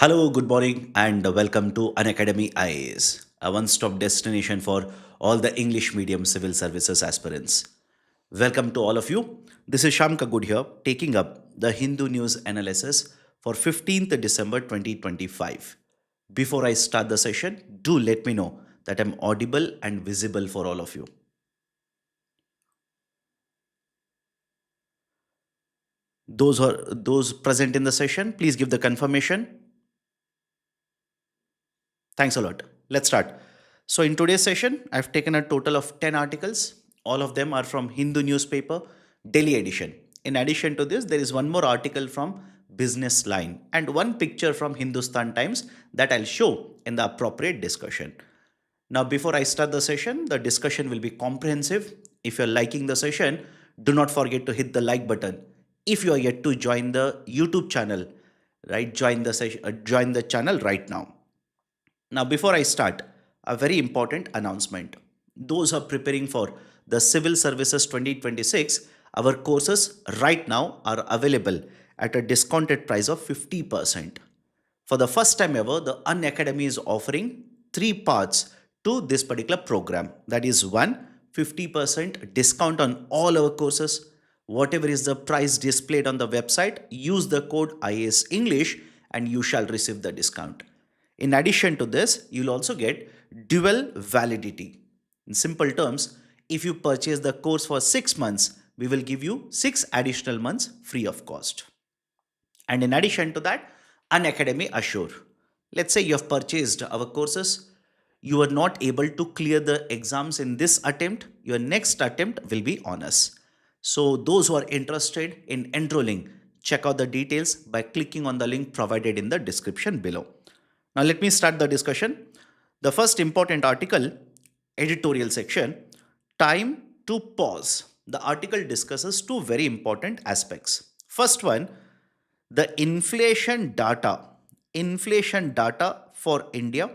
Hello, good morning, and welcome to Unacademy IAS, a one stop destination for all the English medium civil services aspirants. Welcome to all of you. This is Shyam Good here, taking up the Hindu news analysis for 15th December 2025. Before I start the session, do let me know that I'm audible and visible for all of you. Those present in the session, please give the confirmation. Thanks a lot. Let's start. So, in today's session, I've taken a total of 10 articles. All of them are from Hindu newspaper, Daily edition. In addition to this, there is one more article from Business Line and one picture from Hindustan Times that I'll show in the appropriate discussion. Now, before I start the session, the discussion will be comprehensive. If you're liking the session, do not forget to hit the like button. If you are yet to join the YouTube channel, right, join the channel right now. Now, before I start, a very important announcement. Those who are preparing for the Civil Services 2026, our courses right now are available at a discounted price of 50%. For the first time ever, the Unacademy is offering three parts to this particular program. That is one, 50% discount on all our courses. Whatever is the price displayed on the website, use the code IAS English and you shall receive the discount. In addition to this, you'll also get dual validity. In simple terms, if you purchase the course for 6 months, we will give you 6 additional months free of cost. And in addition to that, Unacademy Assure. Let's say you have purchased our courses, you are not able to clear the exams in this attempt, your next attempt will be on us. So those who are interested in enrolling, check out the details by clicking on the link provided in the description below. Now let me start the discussion. The first important article, editorial section, time to pause. The article discusses two very important aspects. First one, the inflation data for India.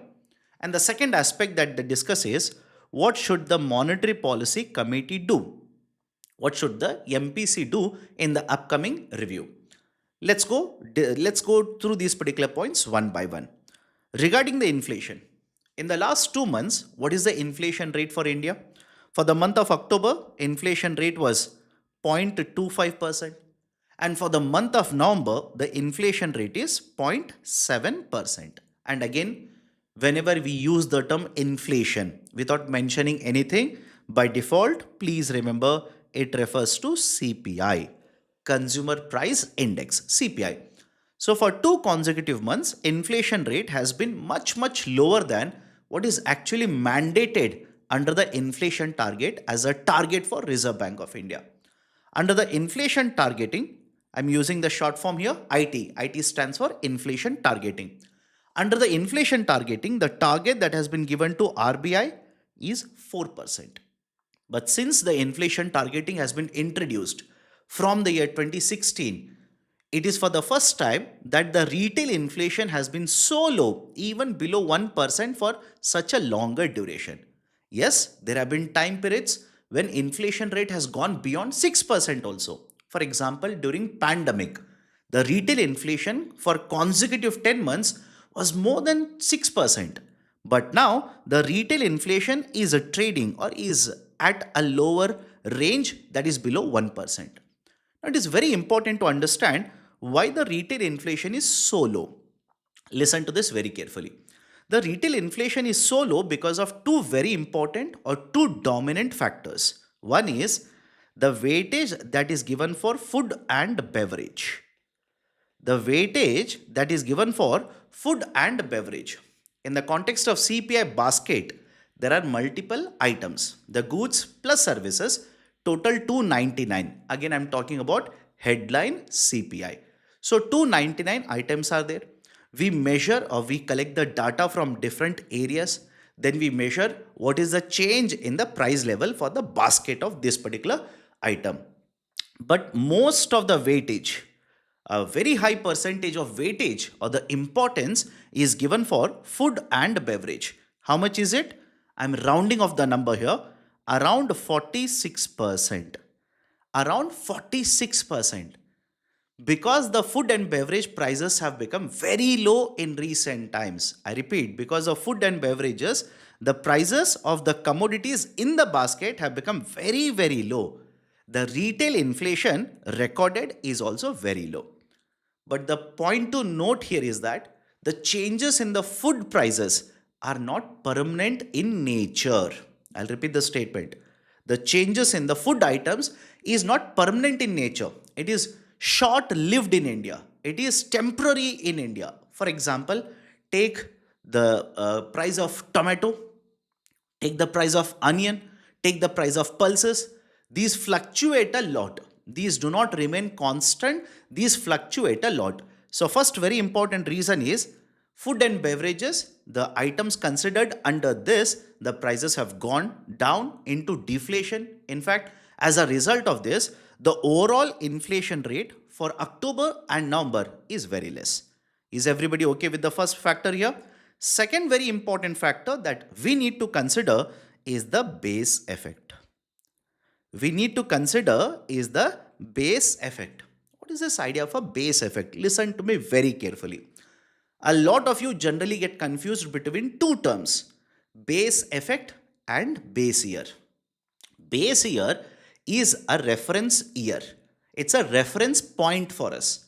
And the second aspect that they discuss is what should the Monetary Policy Committee do? What should the MPC do in the upcoming review? Let's go through these particular points one by one. Regarding the inflation, in the last 2 months, what is the inflation rate for India? For the month of October, inflation rate was 0.25%. And for the month of November, the inflation rate is 0.7%. And again, whenever we use the term inflation without mentioning anything, by default, please remember it refers to CPI, Consumer Price Index, CPI. So for 2 consecutive months, inflation rate has been much lower than what is actually mandated under the inflation target as a target for Reserve Bank of India. Under the inflation targeting, I'm using the short form here, IT. IT stands for inflation targeting. Under the inflation targeting, the target that has been given to RBI is 4%. But since the inflation targeting has been introduced from the year 2016, it is for the first time that the retail inflation has been so low, even below 1% for such a longer duration. Yes, there have been time periods when inflation rate has gone beyond 6% also. For example, during pandemic, the retail inflation for consecutive 10 months was more than 6%. But now the retail inflation is trading or is at a lower range that is below 1%. Now, it is very important to understand why the retail inflation is so low. Listen to this very carefully. The retail inflation is so low because of two very important or two dominant factors. One is the weightage that is given for food and beverage. The weightage that is given for food and beverage. In the context of CPI basket, there are multiple items. The goods plus services total 299. Again, I'm talking about headline CPI. So 299 items are there. We measure or we collect the data from different areas. Then we measure what is the change in the price level for the basket of this particular item. But most of the weightage, a very high percentage of weightage or the importance is given for food and beverage. How much is it? I'm rounding off the number here. Around 46%. Around 46%. Because the food and beverage prices have become very low in recent times. I repeat, because of food and beverages, the prices of the commodities in the basket have become very, very low. The retail inflation recorded is also very low. But the point to note here is that the changes in the food prices are not permanent in nature. I'll repeat the statement. The changes in the food items is not permanent in nature. It is short lived in India. It is temporary in India. For example, take the price of tomato, take the price of onion, take the price of pulses. These fluctuate a lot. These do not remain constant. These fluctuate a lot. So first very important reason is food and beverages, the items considered under this, the prices have gone down into deflation. In fact, as a result of this, the overall inflation rate for October and November is very less. Is everybody okay with the first factor here? Second very important factor that we need to consider is the base effect. We need to consider is the base effect. What is this idea of a base effect? Listen to me very carefully. A lot of you generally get confused between two terms, base effect and base year. Base year is a reference year. It's a reference point for us.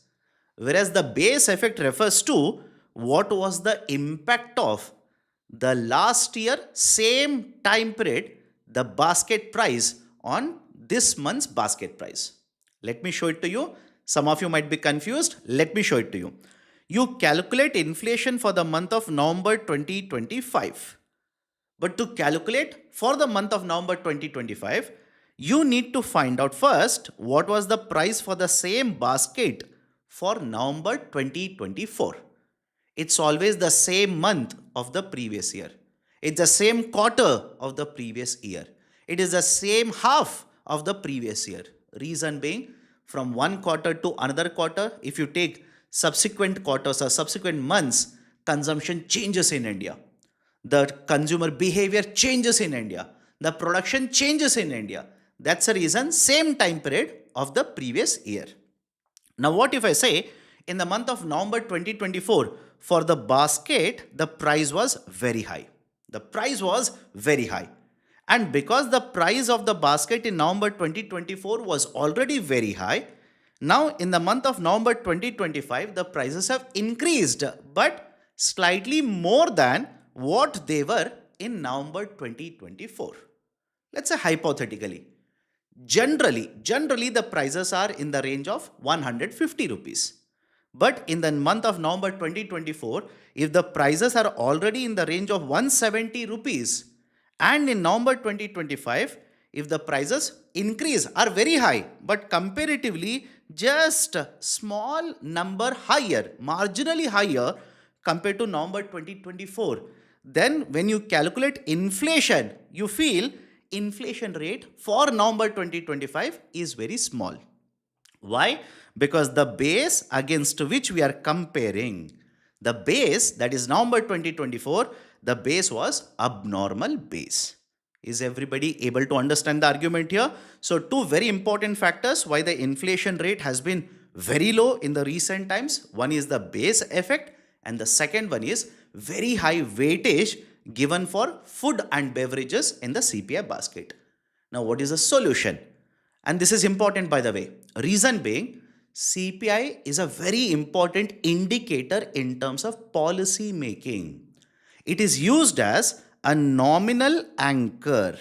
Whereas the base effect refers to what was the impact of the last year, same time period, the basket price on this month's basket price. Let me show it to you. Some of you might be confused. Let me show it to you. You calculate inflation for the month of November 2025. But to calculate for the month of November 2025, you need to find out first what was the price for the same basket for November 2024. It's always the same month of the previous year. It's the same quarter of the previous year. It is the same half of the previous year. Reason being, from one quarter to another quarter, if you take subsequent quarters or subsequent months, consumption changes in India. The consumer behavior changes in India. The production changes in India. That's the reason, same time period of the previous year. Now, what if I say in the month of November 2024, for the basket, the price was very high. The price was very high. And because the price of the basket in November 2024 was already very high, now in the month of November 2025, the prices have increased, but slightly more than what they were in November 2024. Let's say hypothetically. Generally the prices are in the range of 150 rupees. But in the month of November 2024, if the prices are already in the range of 170 rupees, and in November 2025, if the prices increase are very high, but comparatively just small number higher, marginally higher compared to November 2024, then when you calculate inflation, you feel inflation rate for November 2025 is very small. Why? Because the base against which we are comparing, the base that is November 2024, the base was abnormal base. Is everybody able to understand the argument here? So two very important factors why the inflation rate has been very low in the recent times. One is the base effect and the second one is very high weightage given for food and beverages in the CPI basket. Now what is the solution? And this is important, by the way. Reason being, CPI is a very important indicator in terms of policy making. It is used as a nominal anchor.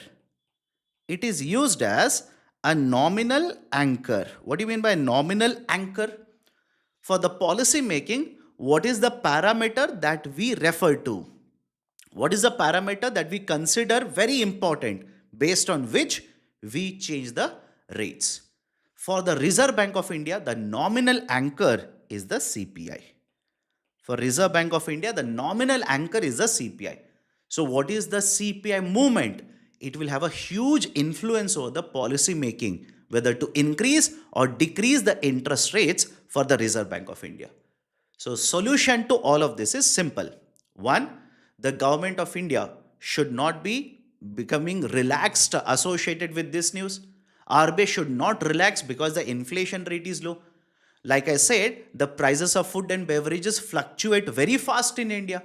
It is used as a nominal anchor. What do you mean by nominal anchor? For the policy making, what is the parameter that we refer to? What is the parameter that we consider very important based on which we change the rates? For the Reserve Bank of India, the nominal anchor is the CPI. For Reserve Bank of India, the nominal anchor is the CPI. So what is the CPI movement? It will have a huge influence over the policy making, whether to increase or decrease the interest rates for the Reserve Bank of India. So solution to all of this is simple. One, the government of India should not be becoming relaxed associated with this news. RBI should not relax because the inflation rate is low. Like I said, the prices of food and beverages fluctuate very fast in India.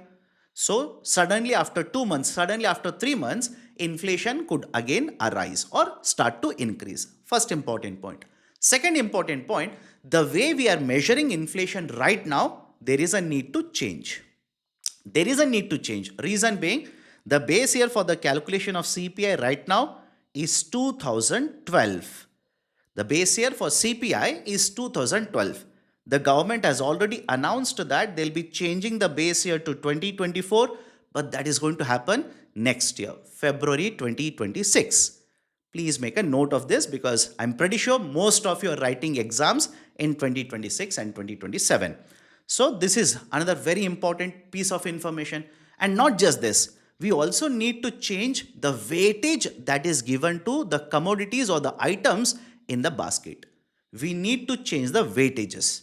So suddenly after 2 months, suddenly after 3 months, inflation could again arise or start to increase. First important point. Second important point, the way we are measuring inflation right now, there is a need to change. There is a need to change. Reason being, the base year for the calculation of CPI right now is 2012. The base year for CPI is 2012. The government has already announced that they'll be changing the base year to 2024, but that is going to happen next year, February 2026. Please make a note of this because I'm pretty sure most of you are writing exams in 2026 and 2027. So this is another very important piece of information. And not just this, we also need to change the weightage that is given to the commodities or the items in the basket. We need to change the weightages.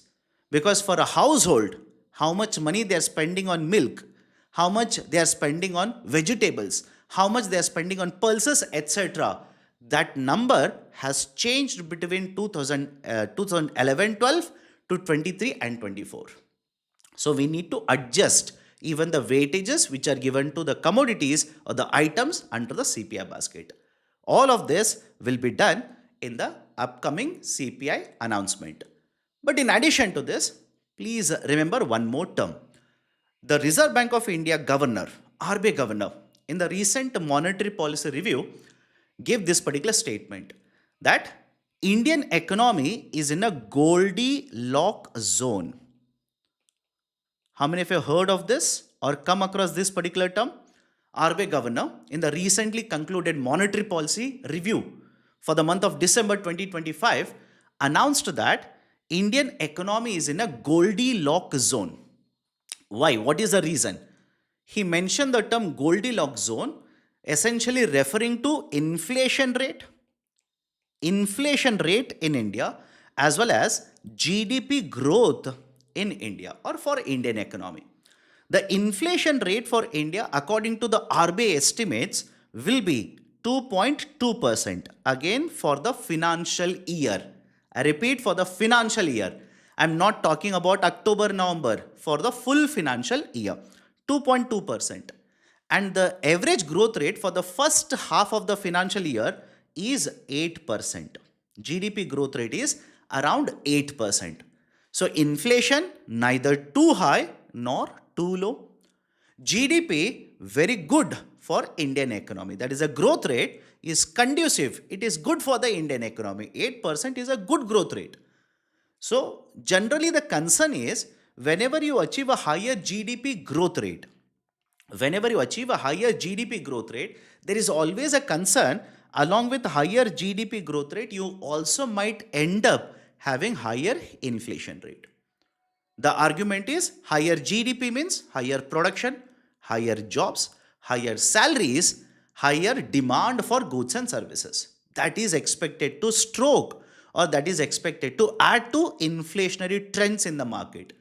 Because for a household, how much money they are spending on milk, how much they are spending on vegetables, how much they are spending on pulses, etc. That number has changed between 2011-12 to 23 and 24. So we need to adjust even the weightages which are given to the commodities or the items under the CPI basket. All of this will be done in the upcoming CPI announcement. But in addition to this, please remember one more term. The Reserve Bank of India governor, RBI governor, in the recent monetary policy review, gave this particular statement that Indian economy is in a Goldilocks zone. How many of you have heard of this or come across this particular term? RBI governor in the recently concluded monetary policy review for the month of December 2025 announced that Indian economy is in a Goldilocks zone. Why? What is the reason? He mentioned the term Goldilocks zone, essentially referring to inflation rate in India as well as GDP growth in India or for Indian economy. The inflation rate for India, according to the RBI estimates, will be 2.2% again for the financial year. I repeat, for the financial year. I'm not talking about October, November, for the full financial year. 2.2%. And the average growth rate for the first half of the financial year is 8%. GDP growth rate is around 8%. So inflation neither too high nor too low. GDP very good for Indian economy. That is, a growth rate is conducive. It is good for the Indian economy. 8% is a good growth rate. So generally the concern is whenever you achieve a higher GDP growth rate, there is always a concern along with higher GDP growth rate, you also might end up having higher inflation rate. The argument is higher GDP means higher production, higher jobs, higher salaries, higher demand for goods and services. That is expected to stroke or that is expected to add to inflationary trends in the market.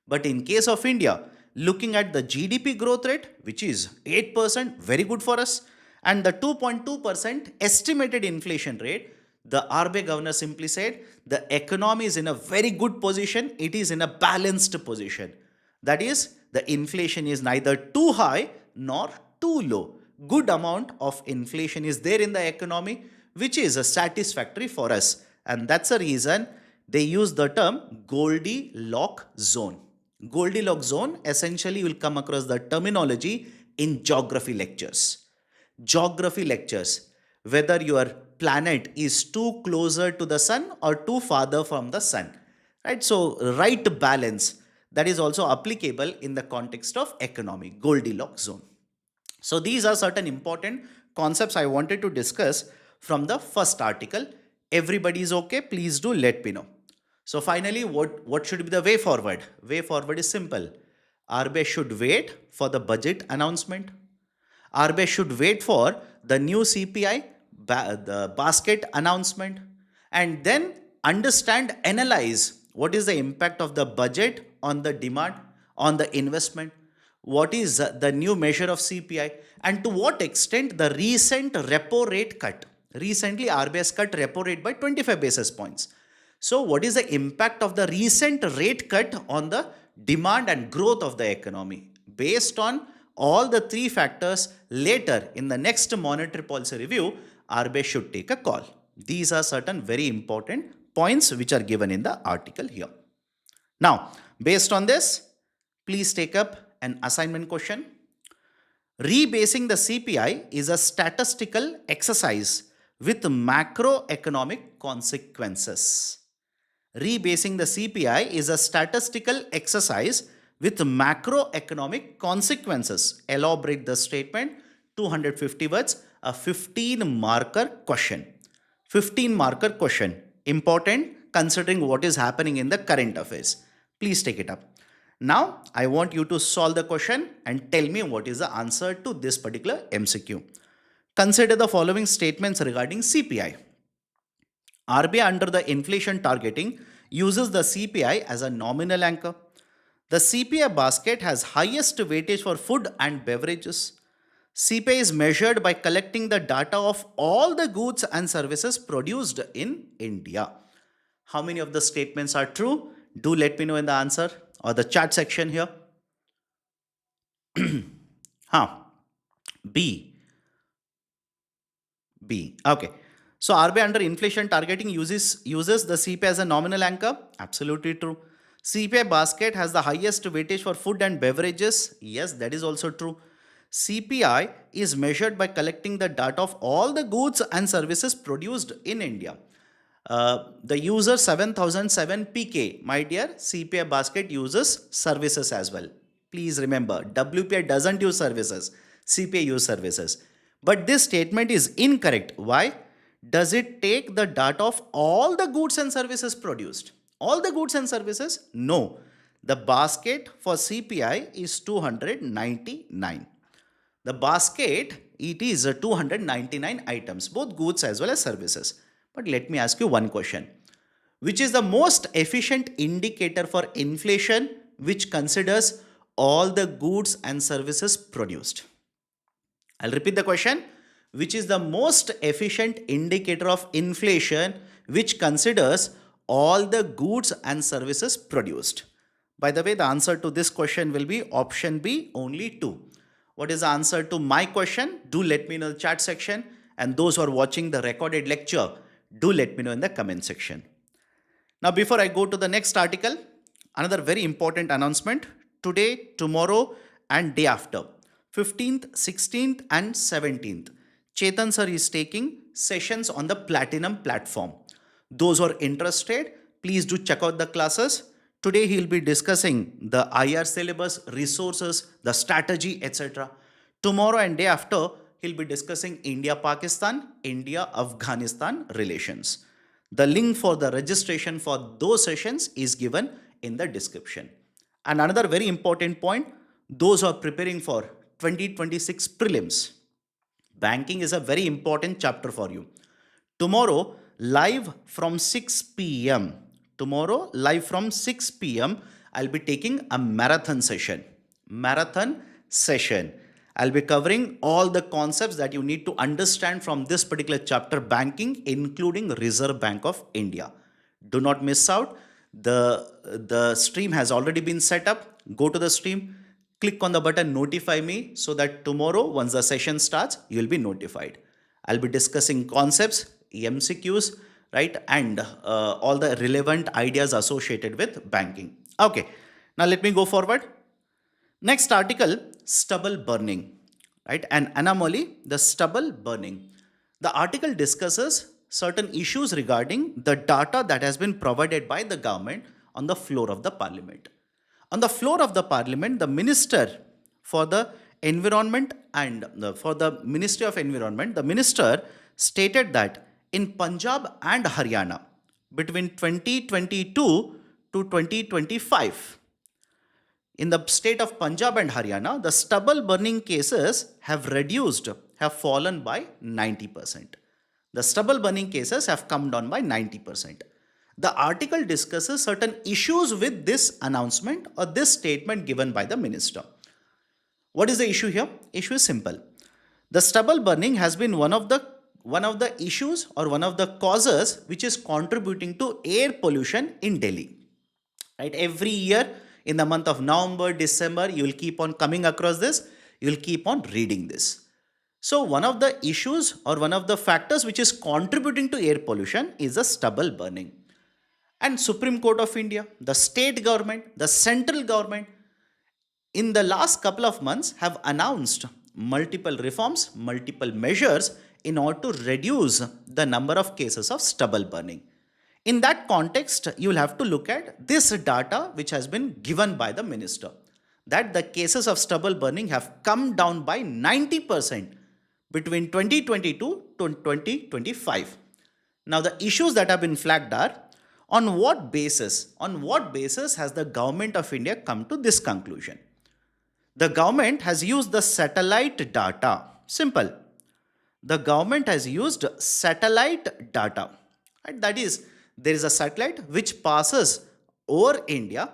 But in case of India, looking at the GDP growth rate, which is 8%, very good for us, and the 2.2% estimated inflation rate, the RBI governor simply said the economy is in a very good position. It is in a balanced position. That is, the inflation is neither too high nor too low. Good amount of inflation is there in the economy, which is a satisfactory for us. And that's the reason they use the term Goldilocks zone. Goldilocks zone, essentially you will come across the terminology in geography lectures. Geography lectures, whether your planet is too closer to the sun or too farther from the sun. Right? So, right balance, that is also applicable in the context of economy, Goldilocks zone. So, these are certain important concepts I wanted to discuss from the first article. Everybody is okay? Please do let me know. So finally, what should be the way forward? Way forward is simple. RBI should wait for the budget announcement. RBI should wait for the new CPI, the basket announcement, and then understand, analyze what is the impact of the budget on the demand, on the investment, what is the new measure of CPI, and to what extent the recent repo rate cut. Recently, RBI has cut repo rate by 25 basis points. So what is the impact of the recent rate cut on the demand and growth of the economy? Based on all the three factors, later in the next monetary policy review, RBI should take a call. These are certain very important points which are given in the article here. Now, based on this, please take up an assignment question. Rebasing the CPI is a statistical exercise with macroeconomic consequences. Rebasing the CPI is a statistical exercise with macroeconomic consequences. Elaborate the statement, 250 words, a 15-marker question. 15-marker question. Important considering what is happening in the current affairs. Please take it up. Now, I want you to solve the question and tell me what is the answer to this particular MCQ. Consider the following statements regarding CPI. RBI under the inflation targeting uses the CPI as a nominal anchor. The CPI basket has highest weightage for food and beverages. CPI is measured by collecting the data of all the goods and services produced in India. How many of the statements are true? Do let me know in the answer or the chat section here. B. Okay. So RBI under inflation targeting uses the CPI as a nominal anchor. Absolutely true. CPI basket has the highest weightage for food and beverages. Yes, that is also true. CPI is measured by collecting the data of all the goods and services produced in India. The user 7007 PK, my dear, CPI basket uses services as well. Please remember, WPI doesn't use services, CPI use services. But this statement is incorrect. Why? Does it take the data of all the goods and services produced? All the goods and services? No. The basket for CPI is 299. The basket, it is 299 items, both goods as well as services. But let me ask you one question. Which is the most efficient indicator for inflation which considers all the goods and services produced? I'll repeat the question. Which is the most efficient indicator of inflation which considers all the goods and services produced? By the way, the answer to this question will be option B, only 2. What is the answer to my question? Do let me know in the chat section. And those who are watching the recorded lecture, do let me know in the comment section. Now, before I go to the next article, another very important announcement. Today, tomorrow and day after, 15th, 16th and 17th, Chetan Sir is taking sessions on the Platinum platform. Those who are interested, please do check out the classes. Today he will be discussing the IR syllabus, resources, the strategy, etc. Tomorrow and day after, he'll be discussing India-Pakistan, India-Afghanistan relations. The link for the registration for those sessions is given in the description. And another very important point, those who are preparing for 2026 prelims, banking is a very important chapter for you. Tomorrow, live from 6 p.m. Tomorrow, live from 6 p.m., I'll be taking a marathon session. I'll be covering all the concepts that you need to understand from this particular chapter, banking, including Reserve Bank of India. Do not miss out. The stream has already been set up. Go to the stream, click on the button notify me so that tomorrow, once the session starts, you will be notified. I'll be discussing concepts, MCQs, right, and all the relevant ideas associated with banking. Okay, now let me go forward. Next article, stubble burning, right? An anomaly, the stubble burning. The article discusses certain issues regarding the data that has been provided by the government on the floor of the parliament. On the floor of the parliament, the minister for the environment and for the Ministry of Environment, the minister stated that in Punjab and Haryana between 2022 to 2025, in the state of Punjab and Haryana, the stubble burning cases have fallen by 90%. The stubble burning cases have come down by 90%. The article discusses certain issues with this announcement or this statement given by the minister. What is the issue here? Issue is simple. The stubble burning has been one of the one of the issues or one of the causes which is contributing to air pollution in Delhi. Right? Every year in the month of November, December, you will keep on coming across this, you will keep on reading this. So one of the issues or one of the factors which is contributing to air pollution is the stubble burning. And Supreme Court of India, the state government, the central government, in the last couple of months have announced multiple reforms, multiple measures in order to reduce the number of cases of stubble burning. In that context, you will have to look at this data which has been given by the minister, that the cases of stubble burning have come down by 90% between 2022 to 2025. Now the issues that have been flagged are, on what basis has the government of India come to this conclusion? The government has used the satellite data. Simple. The government has used satellite data. Right? That is, there is a satellite which passes over India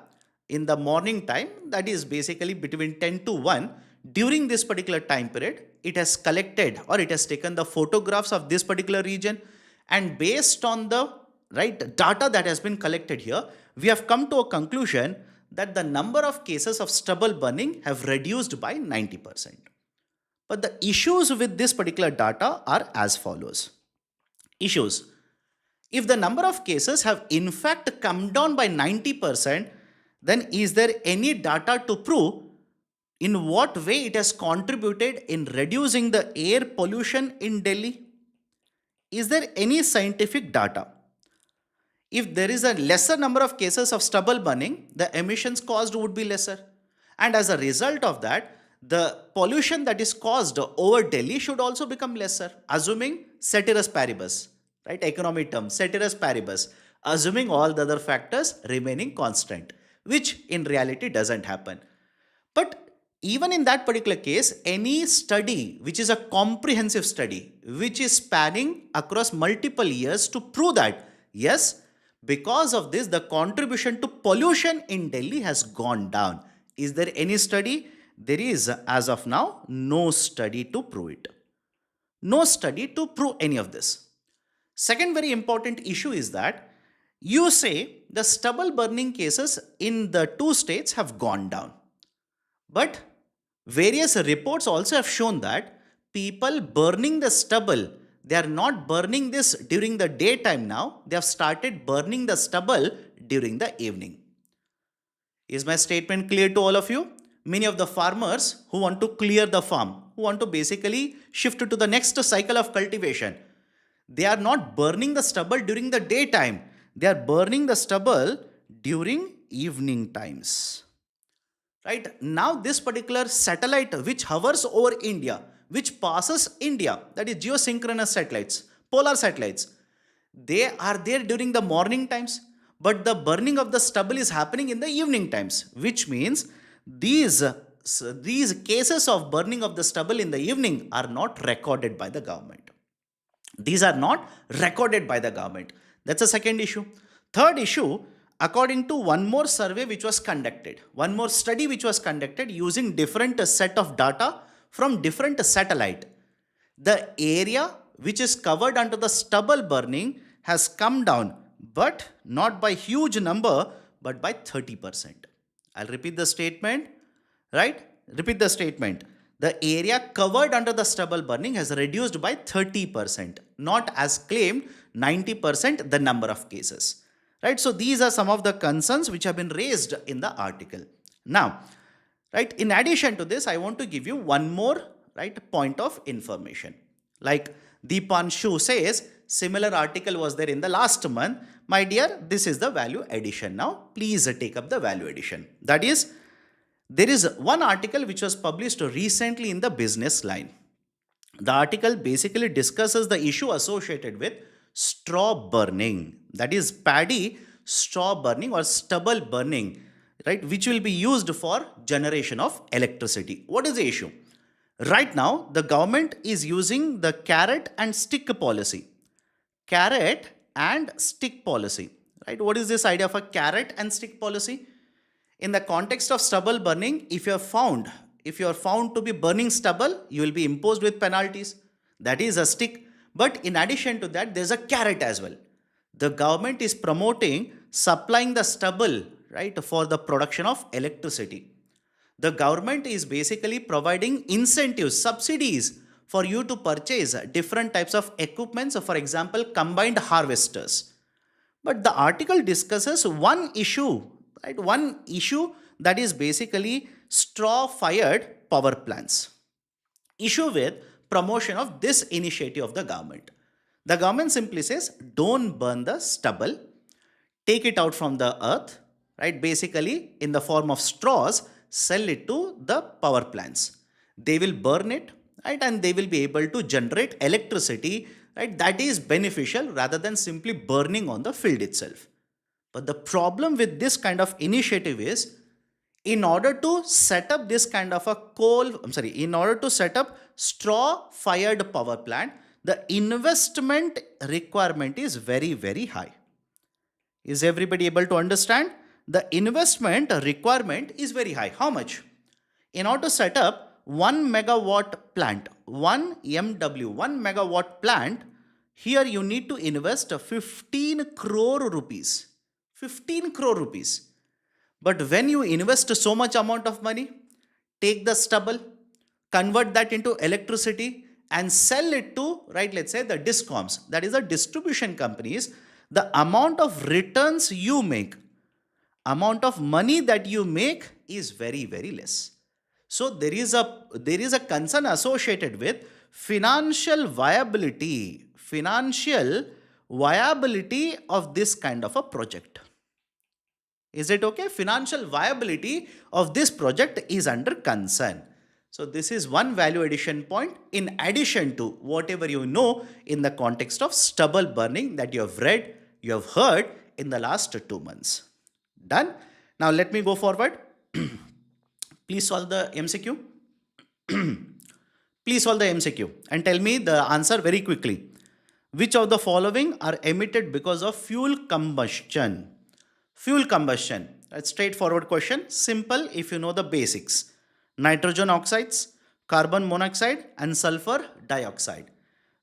in the morning time, that is basically between 10 to 1. During this particular time period, it has collected or it has taken the photographs of this particular region, and based on the data that has been collected here, we have come to a conclusion that the number of cases of stubble burning have reduced by 90%. But the issues with this particular data are as follows. Issues. If the number of cases have in fact come down by 90%, then is there any data to prove in what way it has contributed in reducing the air pollution in Delhi? Is there any scientific data? If there is a lesser number of cases of stubble burning, the emissions caused would be lesser. And as a result of that, the pollution that is caused over Delhi should also become lesser, assuming ceteris paribus, right? Economic term, ceteris paribus, assuming all the other factors remaining constant, which in reality doesn't happen. But even in that particular case, any study which is a comprehensive study, which is spanning across multiple years to prove that, yes, because of this, the contribution to pollution in Delhi has gone down. Is there any study? There is, as of now, no study to prove it. No study to prove any of this. Second very important issue is that you say the stubble burning cases in the two states have gone down. But various reports also have shown that people burning the stubble, they are not burning this during the daytime now. They have started burning the stubble during the evening. Is my statement clear to all of you? Many of the farmers who want to clear the farm, who want to basically shift to the next cycle of cultivation, they are not burning the stubble during the daytime. They are burning the stubble during evening times. Right? Now this particular satellite which hovers over India, which passes India, that is geosynchronous satellites, polar satellites, they are there during the morning times, but the burning of the stubble is happening in the evening times, which means these cases of burning of the stubble in the evening are not recorded by the government. These are not recorded by the government. That's the second issue. Third issue, according to one more survey which was conducted, one more study which was conducted using different set of data from different satellite, the area which is covered under the stubble burning has come down, but not by huge number, but by 30%. I'll repeat the statement, right? Repeat the statement. The area covered under the stubble burning has reduced by 30%, not as claimed 90% the number of cases. Right? So these are some of the concerns which have been raised in the article. Now, right, in addition to this, I want to give you one more point of information. Like Deepanshu says, similar article was there in the last month. My dear, this is the value addition. Now, please take up the value addition. That is, there is one article which was published recently in the business line. The article basically discusses the issue associated with straw burning, that is paddy straw burning or stubble burning, right, which will be used for generation of electricity. What is the issue? Right now, the government is using the carrot and stick policy. Carrot and stick policy, right? What is this idea of a carrot and stick policy? In the context of stubble burning, if you are found to be burning stubble, you will be imposed with penalties. That is a stick. But in addition to that, there's a carrot as well. The government is promoting supplying the stubble, right, for the production of electricity. The government is basically providing incentives, subsidies for you to purchase different types of equipments, for example, combined harvesters. But the article discusses one issue, right? One issue that is basically straw fired power plants. Issue with promotion of this initiative of the government. The government simply says, don't burn the stubble, take it out from the earth, right? Basically, in the form of straws, sell it to the power plants. They will burn it, right? And they will be able to generate electricity, right? That is beneficial rather than simply burning on the field itself. But the problem with this kind of initiative is, in order to set up this kind of a in order to set up straw fired power plant, the investment requirement is very, very high. Is everybody able to understand? The investment requirement is very high. How much? In order to set up 1 megawatt plant, 1 MW, 1 megawatt plant, here you need to invest 15 crore rupees. 15 crore rupees. But when you invest so much amount of money, take the stubble, convert that into electricity and sell it to, right, let's say the discoms, that is the distribution companies, the amount of returns you make, amount of money that you make is very, very less. So there is a concern associated with financial viability of this kind of a project. Is it okay? Financial viability of this project is under concern. So this is one value addition point in addition to whatever you know in the context of stubble burning that you have read, you have heard in the last 2 months. Done? Now let me go forward. Please solve the MCQ. Please solve the MCQ and tell me the answer very quickly. Which of the following are emitted because of fuel combustion? Fuel combustion. That's straightforward question. Simple if you know the basics. Nitrogen oxides, carbon monoxide and sulfur dioxide.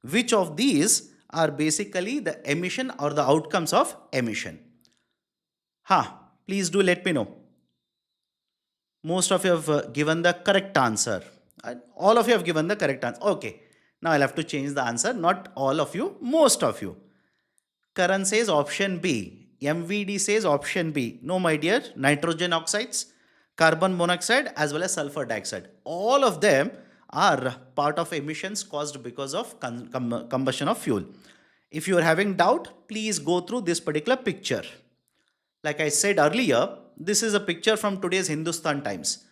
Which of these are basically the emission or the outcomes of emission? Please do let me know. Most of you have given the correct answer. All of you have given the correct answer. Okay. Now I'll have to change the answer. Not all of you, most of you. Karan says option B. MVD says option B. No, my dear. Nitrogen oxides, carbon monoxide as well as sulfur dioxide. All of them are part of emissions caused because of combustion of fuel. If you are having doubt, please go through this particular picture. Like I said earlier, this is a picture from today's Hindustan Times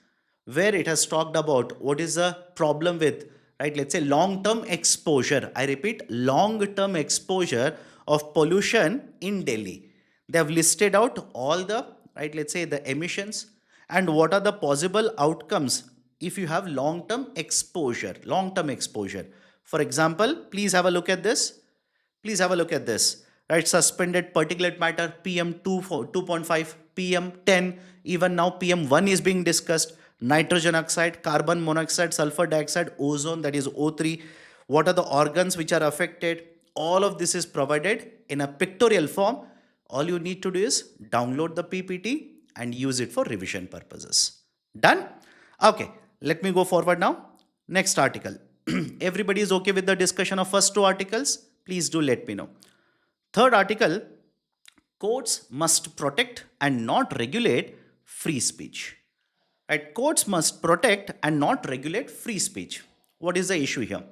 where it has talked about what is the problem with, right, let's say long-term exposure. I repeat, long-term exposure of pollution in Delhi. They have listed out all the, right, let's say the emissions and what are the possible outcomes if you have long-term exposure. For example, please have a look at this. Right, suspended particulate matter, PM2.5, PM10, even now PM1 is being discussed. Nitrogen oxide, carbon monoxide, sulfur dioxide, ozone, that is O3. What are the organs which are affected? All of this is provided in a pictorial form. All you need to do is download the PPT and use it for revision purposes. Done? Okay, let me go forward now. Next article. Everybody is okay with the discussion of first 2 articles? Please do let me know. Third article, courts must protect and not regulate free speech. Right? Courts must protect and not regulate free speech. What is the issue here?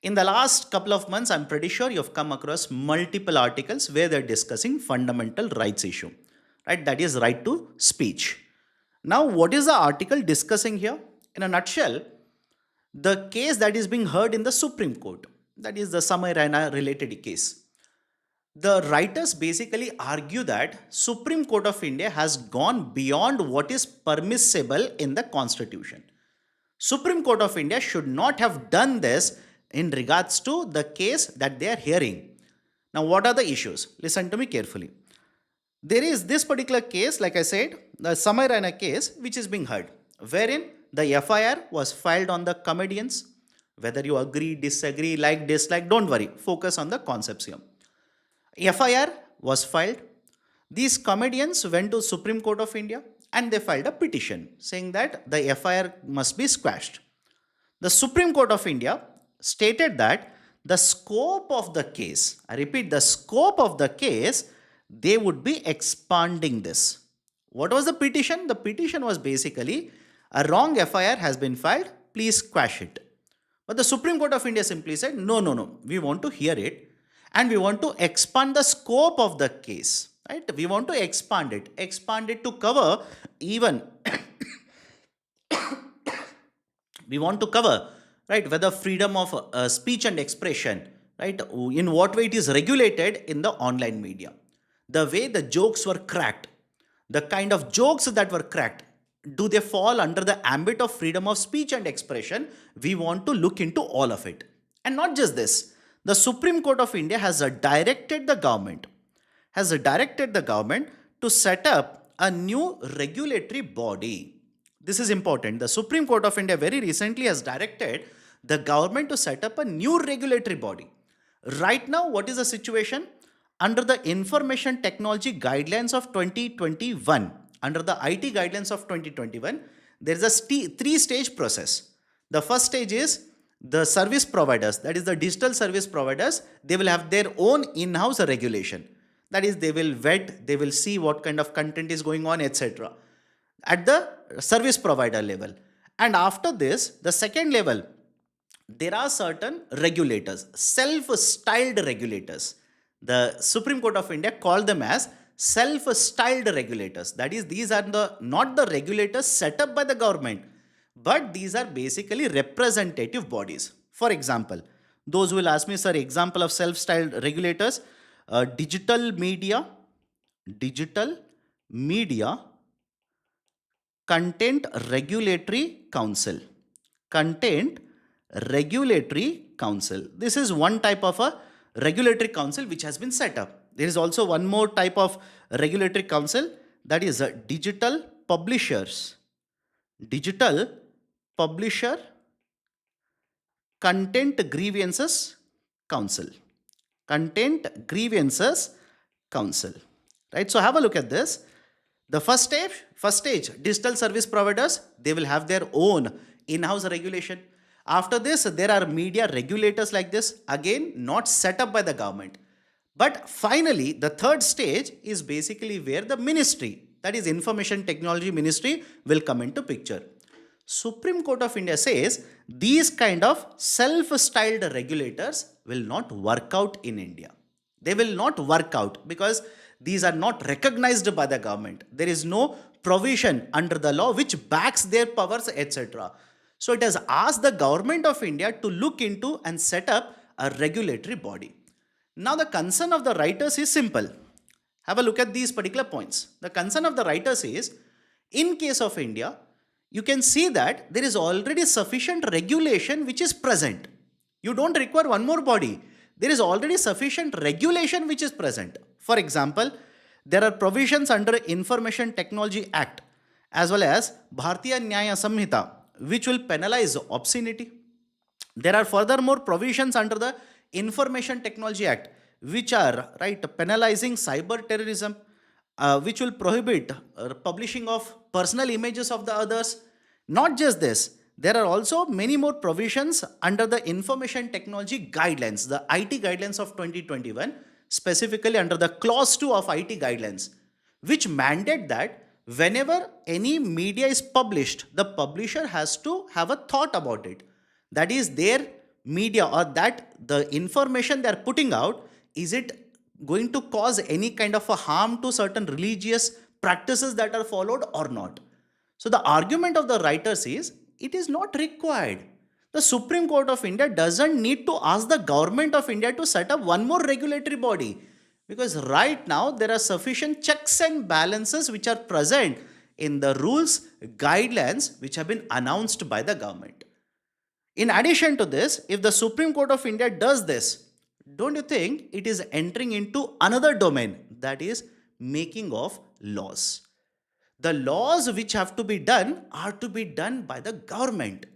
In the last couple of months, I'm pretty sure you've come across multiple articles where they're discussing fundamental rights issue. Right? That is right to speech. Now, what is the article discussing here? In a nutshell, the case that is being heard in the Supreme Court, that is the Samay Raina related case. The writers basically argue that Supreme Court of India has gone beyond what is permissible in the Constitution. Supreme Court of India should not have done this in regards to the case that they are hearing. Now, what are the issues? Listen to me carefully. There is this particular case, like I said, the Samay Raina case, which is being heard, wherein the FIR was filed on the comedians, Whether you agree, disagree, like, dislike, don't worry. Focus on the concepts here. FIR was filed. These comedians went to Supreme Court of India and they filed a petition saying that the FIR must be squashed. The Supreme Court of India stated that the scope of the case, I repeat, the scope of the case, they would be expanding this. What was the petition? The petition was basically a wrong FIR has been filed, please squash it. But the Supreme Court of India simply said, no, no, no, we want to hear it and we want to expand the scope of the case. Right? We want to expand it to cover even we want to cover, right, whether freedom of speech and expression, right, in what way it is regulated in the online media, the way the jokes were cracked, the kind of jokes that were cracked, do they fall under the ambit of freedom of speech and expression? We want to look into all of it. And not just this, the Supreme Court of India has directed the government to set up a new regulatory body. This is important. The Supreme Court of India very recently has directed the government to set up a new regulatory body. Right now, what is the situation? Under the Information Technology Guidelines of 2021, under the IT Guidelines of 2021, there is a three-stage process. The first stage is the service providers, that is the digital service providers, they will have their own in-house regulation. That is, they will vet, they will see what kind of content is going on, etc. at the service provider level. And after this, the second level, there are certain regulators, self-styled regulators. The Supreme Court of India called them as self-styled regulators. That is, these are not the regulators set up by the government, but these are basically representative bodies. For example, those who will ask me, sir, example of self-styled regulators, Digital Media Content Regulatory Council. Content Regulatory Council. This is one type of a regulatory council which has been set up. There is also one more type of regulatory council, that is a Digital Publisher Content Grievances Council. Content Grievances Council. Right? So have a look at this. The first stage, digital service providers, they will have their own in-house regulation. After this, there are media regulators like this, again, not set up by the government. But finally, the third stage is basically where the ministry, that is Information Technology Ministry, will come into picture. Supreme Court of India says these kind of self-styled regulators will not work out in India. They will not work out because these are not recognized by the government. There is no provision under the law which backs their powers, etc. So it has asked the government of India to look into and set up a regulatory body. Now the concern of the writers is simple. Have a look at these particular points. The concern of the writers is, in case of India, you can see that there is already sufficient regulation which is present. You don't require one more body. There is already sufficient regulation which is present. For example, there are provisions under Information Technology Act as well as Bharatiya Nyaya Samhita which will penalize obscenity. There are furthermore provisions under the Information Technology Act which are penalizing cyber terrorism, which will prohibit publishing of personal images of the others. Not just this, there are also many more provisions under the Information Technology Guidelines, the IT Guidelines of 2021, specifically under the Clause 2 of IT Guidelines, which mandate that whenever any media is published, the publisher has to have a thought about it. That is, their media or that the information they are putting out, is it going to cause any kind of a harm to certain religious practices that are followed or not? So the argument of the writers is, it is not required. The Supreme Court of India doesn't need to ask the government of India to set up one more regulatory body, because right now there are sufficient checks and balances which are present in the rules, guidelines which have been announced by the government. In addition to this, if the Supreme Court of India does this, don't you think it is entering into another domain, that is making of laws? The laws which have to be done are to be done by the government.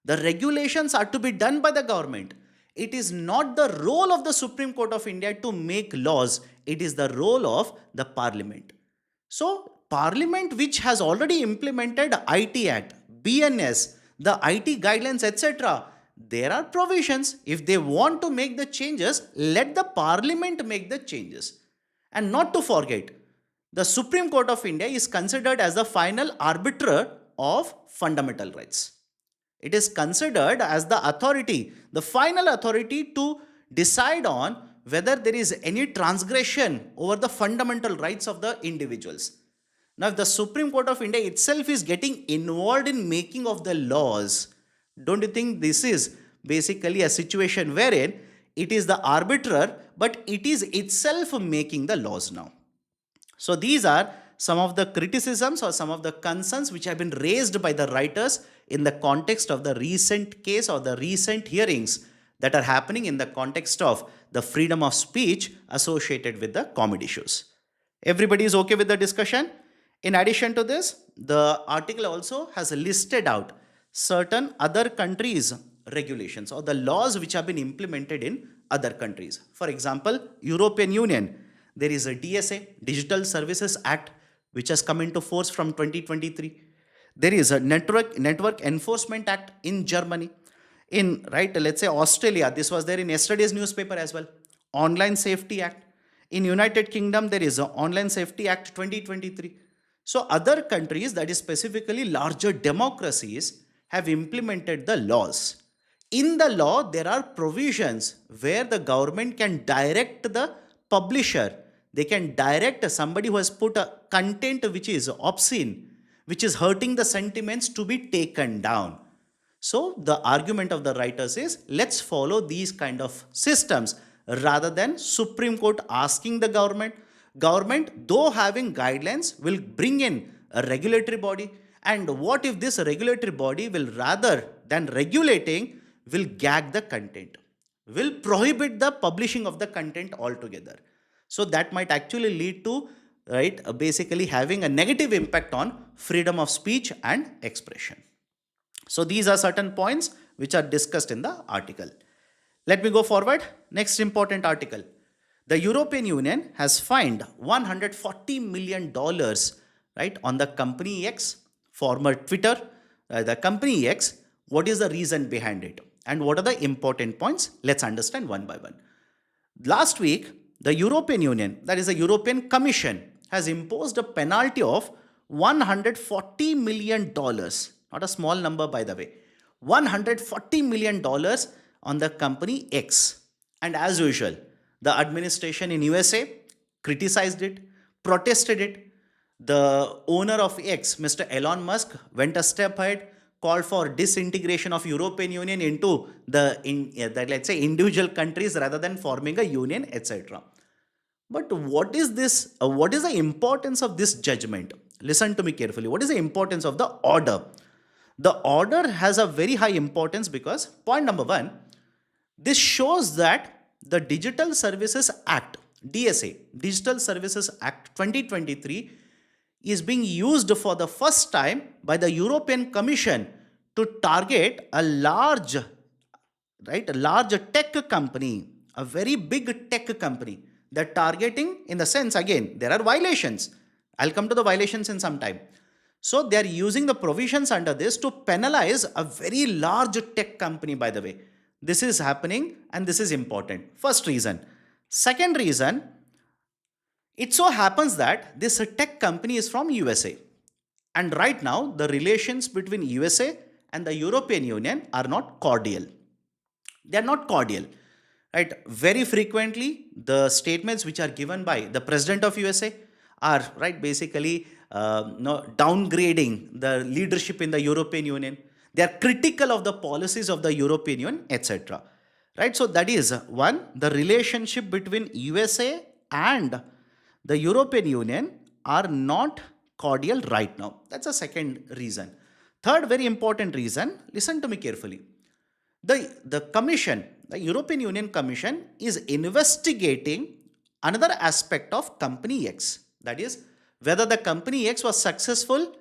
The regulations are to be done by the government. It is not the role of the Supreme Court of India to make laws. It is the role of the Parliament. So, Parliament which has already implemented IT Act, BNS, the IT guidelines, etc. There are provisions. If they want to make the changes, let the Parliament make the changes. And not to forget, the Supreme Court of India is considered as the final arbiter of fundamental rights. It is considered as the authority, the final authority to decide on whether there is any transgression over the fundamental rights of the individuals. Now, if the Supreme Court of India itself is getting involved in making of the laws, don't you think this is basically a situation wherein it is the arbiter, but it is itself making the laws now? So these are some of the criticisms or some of the concerns which have been raised by the writers in the context of the recent case or the recent hearings that are happening in the context of the freedom of speech associated with the COVID issues. Everybody is okay with the discussion? In addition to this, the article also has listed out certain other countries' regulations or the laws which have been implemented in other countries. For example, European Union, there is a DSA, Digital Services Act, which has come into force from 2023. There is a Network Enforcement Act in Germany. In, let's say Australia, this was there in yesterday's newspaper as well. Online Safety Act. In United Kingdom, there is a Online Safety Act 2023. So other countries, that is specifically larger democracies, have implemented the laws. In the law, there are provisions where the government can direct the publisher. They can direct somebody who has put a content which is obscene, which is hurting the sentiments, to be taken down. So the argument of the writers is, let's follow these kind of systems rather than Supreme Court asking the government. Government, though having guidelines, will bring in a regulatory body. And what if this regulatory body will, rather than regulating, will gag the content, will prohibit the publishing of the content altogether? So that might actually lead to, basically having a negative impact on freedom of speech and expression. So these are certain points which are discussed in the article. Let me go forward. Next important article. The European Union has fined $140 million, on the company X, former Twitter, the company X. What is the reason behind it? And what are the important points? Let's understand one by one. Last week, the European Union, that is the European Commission, has imposed a penalty of $140 million. Not a small number, by the way. $140 million on the company X. And as usual, the administration in USA criticized it, protested it. The owner of X, Mr. Elon Musk, went a step ahead, called for disintegration of European Union into let's say individual countries rather than forming a union, etc. But what is this? What is the importance of this judgment? Listen to me carefully. What is the importance of the order? The order has a very high importance because, point number one, this shows that the Digital Services Act, DSA, Digital Services Act 2023, is being used for the first time by the European Commission to target a large tech company, a very big tech company. They're targeting, in the sense, again, there are violations. I'll come to the violations in some time. So they're using the provisions under this to penalize a very large tech company, by the way. This is happening and this is important. First reason. Second reason, it so happens that this tech company is from USA. And right now, the relations between USA and the European Union are not cordial. They are not cordial. Very frequently, the statements which are given by the President of USA are, basically downgrading the leadership in the European Union. They are critical of the policies of the European Union, etc. So that is one, the relationship between USA and the European Union are not cordial right now. That's a second reason. Third very important reason, listen to me carefully. The Commission, the European Union Commission, is investigating another aspect of company X. That is, whether the company X was successful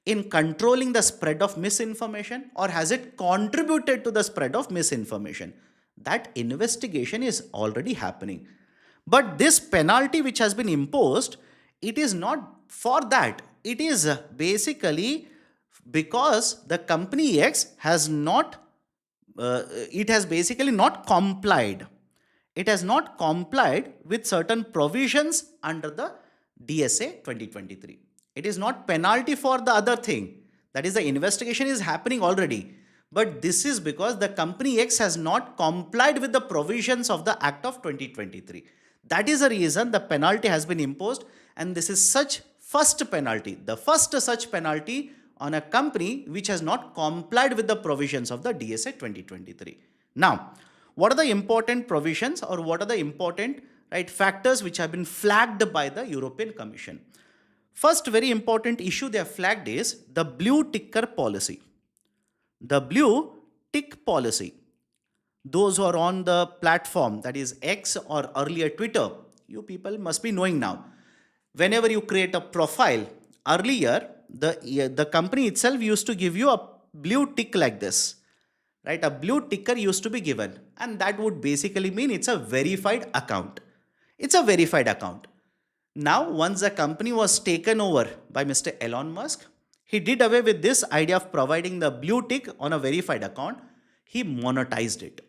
in controlling the spread of misinformation, or has it contributed to the spread of misinformation? That investigation is already happening. But this penalty which has been imposed, it is not for that. It is basically because the company X has not, it has basically not complied. It has not complied with certain provisions under the DSA 2023. It is not penalty for the other thing. That is, the investigation is happening already. But this is because the company X has not complied with the provisions of the Act of 2023. That is the reason the penalty has been imposed, and this is such first penalty, the first such penalty on a company which has not complied with the provisions of the DSA 2023. Now, what are the important provisions, or what are the important factors which have been flagged by the European Commission? First very important issue they have flagged is the blue ticker policy. The blue tick policy. Those who are on the platform, that is X or earlier Twitter, you people must be knowing now. Whenever you create a profile, earlier the company itself used to give you a blue tick like this. Right? A blue ticker used to be given, and that would basically mean it's a verified account. It's a verified account. Now, once the company was taken over by Mr. Elon Musk, he did away with this idea of providing the blue tick on a verified account. He monetized it.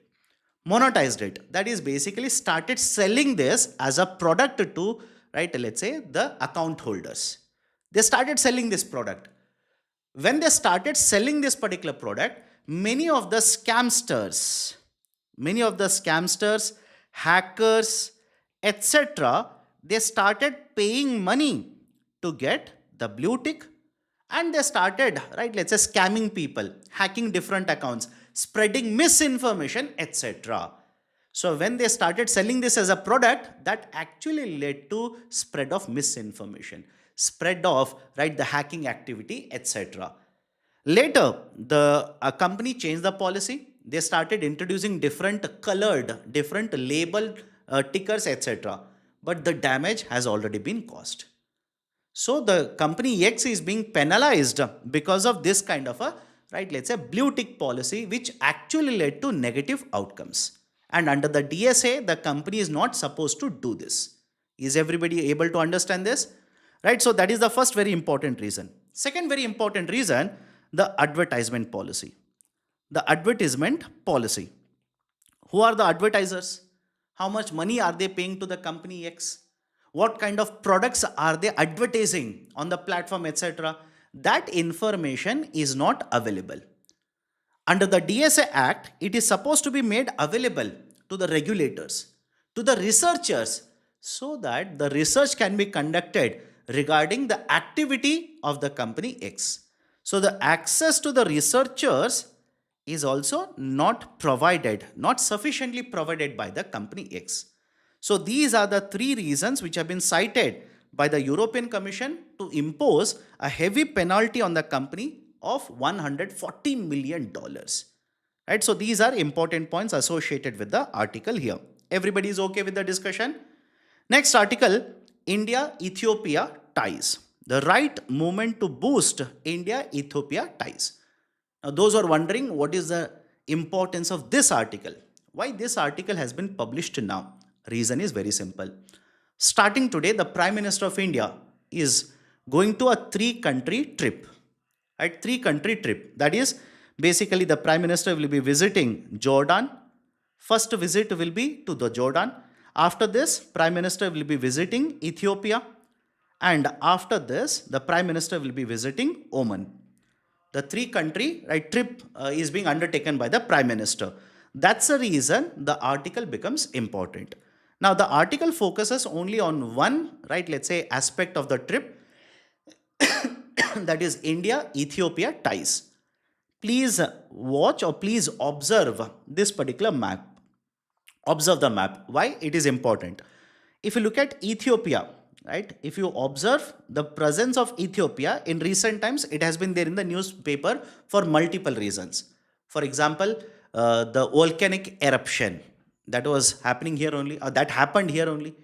That is, basically started selling this as a product to, let's say, the account holders. They started selling this product. When they started selling this particular product, many of the scamsters, hackers, etc., they started paying money to get the blue tick, and they started, let's say, scamming people, hacking different accounts, spreading misinformation, etc. So when they started selling this as a product, that actually led to spread of misinformation, spread of the hacking activity, etc. Later, the company changed the policy. They started introducing different colored, different label tickers, etc. But the damage has already been caused. So the company X is being penalized because of this kind of a, let's say, blue tick policy, which actually led to negative outcomes. And under the DSA, the company is not supposed to do this. Is everybody able to understand this? Right? So that is the first very important reason. Second very important reason, the advertisement policy. The advertisement policy. Who are the advertisers? How much money are they paying to the company X? What kind of products are they advertising on the platform, etc.? That information is not available. Under the DSA Act, it is supposed to be made available to the regulators, to the researchers, so that the research can be conducted regarding the activity of the company X. So the access to the researchers is also not provided, not sufficiently provided by the company X. So these are the three reasons which have been cited by the European Commission to impose a heavy penalty on the company of $140 million. Right? So these are important points associated with the article here. Everybody is okay with the discussion? Next article, India-Ethiopia Ties. The right movement to boost India-Ethiopia ties. Now, those who are wondering what is the importance of this article, why this article has been published now, reason is very simple. Starting today, the Prime Minister of India is going to a 3-country trip. Right? 3-country trip. That is, basically the Prime Minister will be visiting Jordan. First visit will be to the Jordan. After this, Prime Minister will be visiting Ethiopia. And after this, the Prime Minister will be visiting Oman. The 3-country trip is being undertaken by the Prime Minister. That's the reason the article becomes important. Now, the article focuses only on one, let's say, aspect of the trip, that is India-Ethiopia ties. Please watch or please observe this particular map. Observe the map. Why it is important? If you look at Ethiopia, if you observe the presence of Ethiopia in recent times, it has been there in the newspaper for multiple reasons. For example, the volcanic eruption that was happening here only, that happened here only.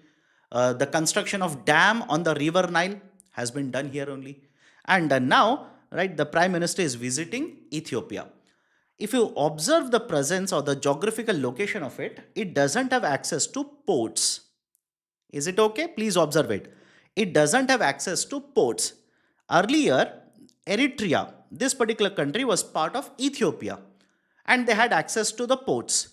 The construction of dam on the river Nile has been done here only. And now right, the Prime Minister is visiting Ethiopia. If you observe the presence or the geographical location of it, it doesn't have access to ports. Is it okay? Please observe it. It doesn't have access to ports. Earlier, Eritrea, this particular country was part of Ethiopia and they had access to the ports.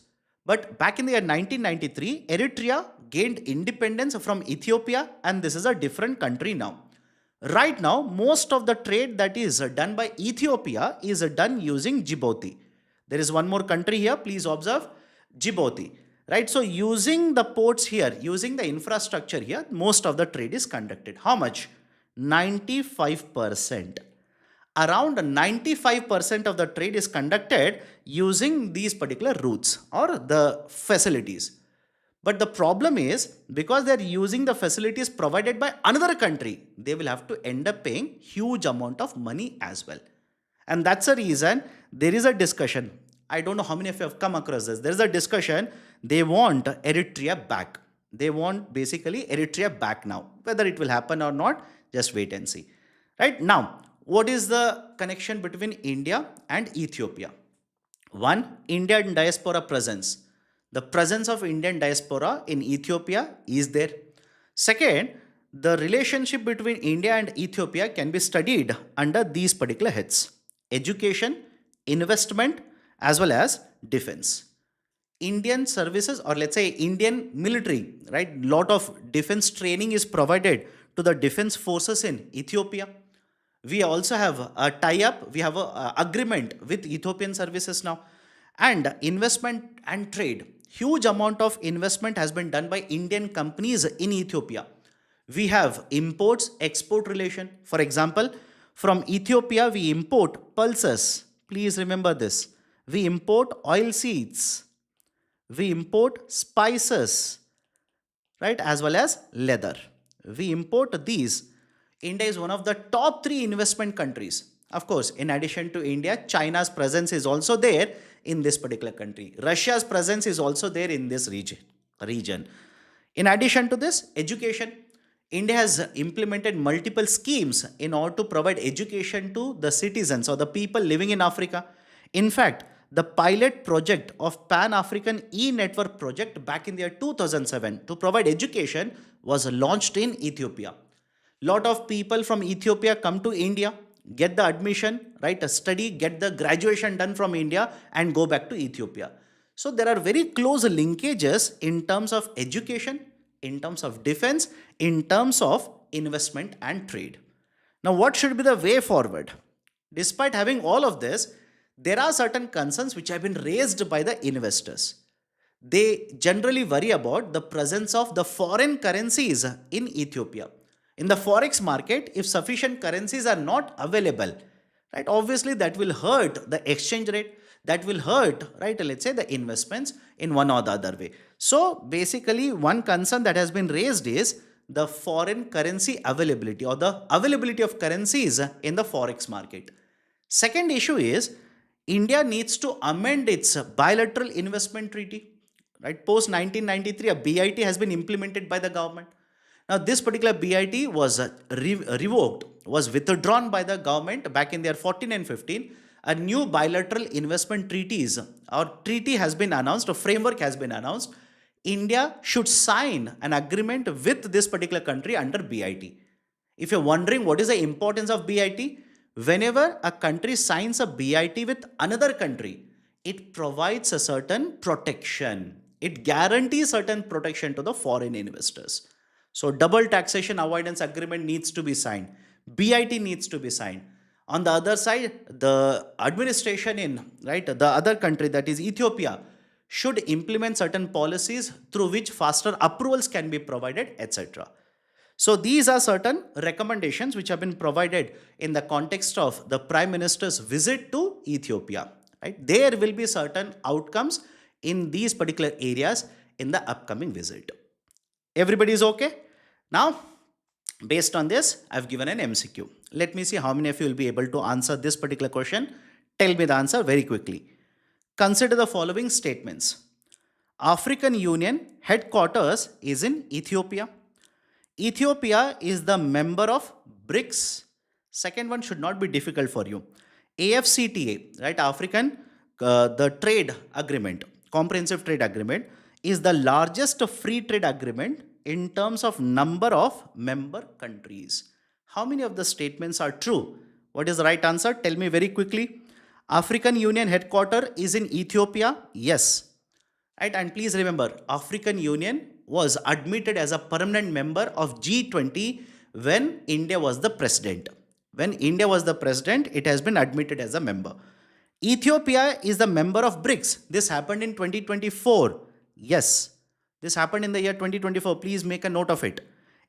But back in the year 1993, Eritrea gained independence from Ethiopia and this is a different country now. Right now, most of the trade that is done by Ethiopia is done using Djibouti. There is one more country here, please observe, Djibouti. Right, so using the ports here, using the infrastructure here, most of the trade is conducted. How much? 95%. Around 95% of the trade is conducted using these particular routes or the facilities. But the problem is, because they are using the facilities provided by another country, they will have to end up paying huge amount of money as well. And that's the reason there is a discussion. I don't know how many of you have come across this. There is a discussion. They want Eritrea back. They want basically Eritrea back now. Whether it will happen or not, just wait and see. Right now, what is the connection between India and Ethiopia? One, Indian diaspora presence. The presence of Indian diaspora in Ethiopia is there. Second, the relationship between India and Ethiopia can be studied under these particular heads: education, investment, as well as defense. Indian services, or let's say Indian military, right? Lot of defense training is provided to the defense forces in Ethiopia. We also have a tie-up, we have an agreement with Ethiopian services now. And investment and trade. Huge amount of investment has been done by Indian companies in Ethiopia. We have imports, export relation. For example, from Ethiopia, we import pulses. Please remember this. We import oil seeds. We import spices, right? As well as leather. We import these. India is one of the top 3 investment countries. Of course, in addition to India, China's presence is also there in this particular country. Russia's presence is also there in this region. In addition to this, education. India has implemented multiple schemes in order to provide education to the citizens or the people living in Africa. In fact, the pilot project of Pan-African E-Network project back in the year 2007 to provide education was launched in Ethiopia. Lot of people from Ethiopia come to India, get the admission, right, a study, get the graduation done from India and go back to Ethiopia. So there are very close linkages in terms of education, in terms of defense, in terms of investment and trade. Now, what should be the way forward? Despite having all of this, there are certain concerns which have been raised by the investors. They generally worry about the presence of the foreign currencies in Ethiopia. In the forex market, if sufficient currencies are not available, right, obviously that will hurt the exchange rate, that will hurt, right, let's say the investments in one or the other way. So basically one concern that has been raised is the foreign currency availability or the availability of currencies in the forex market. Second issue is India needs to amend its bilateral investment treaty, right? Post 1993, a BIT has been implemented by the government. Now, this particular BIT was revoked, was withdrawn by the government back in the year 14 and 15. A new bilateral investment treaties or treaty has been announced, a framework has been announced. India should sign an agreement with this particular country under BIT. If you're wondering what is the importance of BIT, whenever a country signs a BIT with another country, it provides a certain protection. It guarantees certain protection to the foreign investors. So double taxation avoidance agreement needs to be signed. BIT needs to be signed. On the other side, the administration in, right, the other country, that is Ethiopia, should implement certain policies through which faster approvals can be provided, etc. So these are certain recommendations which have been provided in the context of the Prime Minister's visit to Ethiopia. Right? There will be certain outcomes in these particular areas in the upcoming visit. Everybody is okay? Now, based on this, I've given an MCQ. Let me see how many of you will be able to answer this particular question. Tell me the answer very quickly. Consider the following statements. African Union headquarters is in Ethiopia. Ethiopia is the member of BRICS, Second one should not be difficult for you. AFCTA, right? The trade agreement, comprehensive trade agreement, is the largest free trade agreement in terms of number of member countries. How many of the statements are true? What is the right answer? Tell me very quickly. African Union headquarter is in Ethiopia. Yes. Right? And please remember, African Union was admitted as a permanent member of G20 when India was the president. When India was the president, it has been admitted as a member. Ethiopia is the member of BRICS. This happened in 2024. Yes, this happened in the year 2024. Please make a note of it.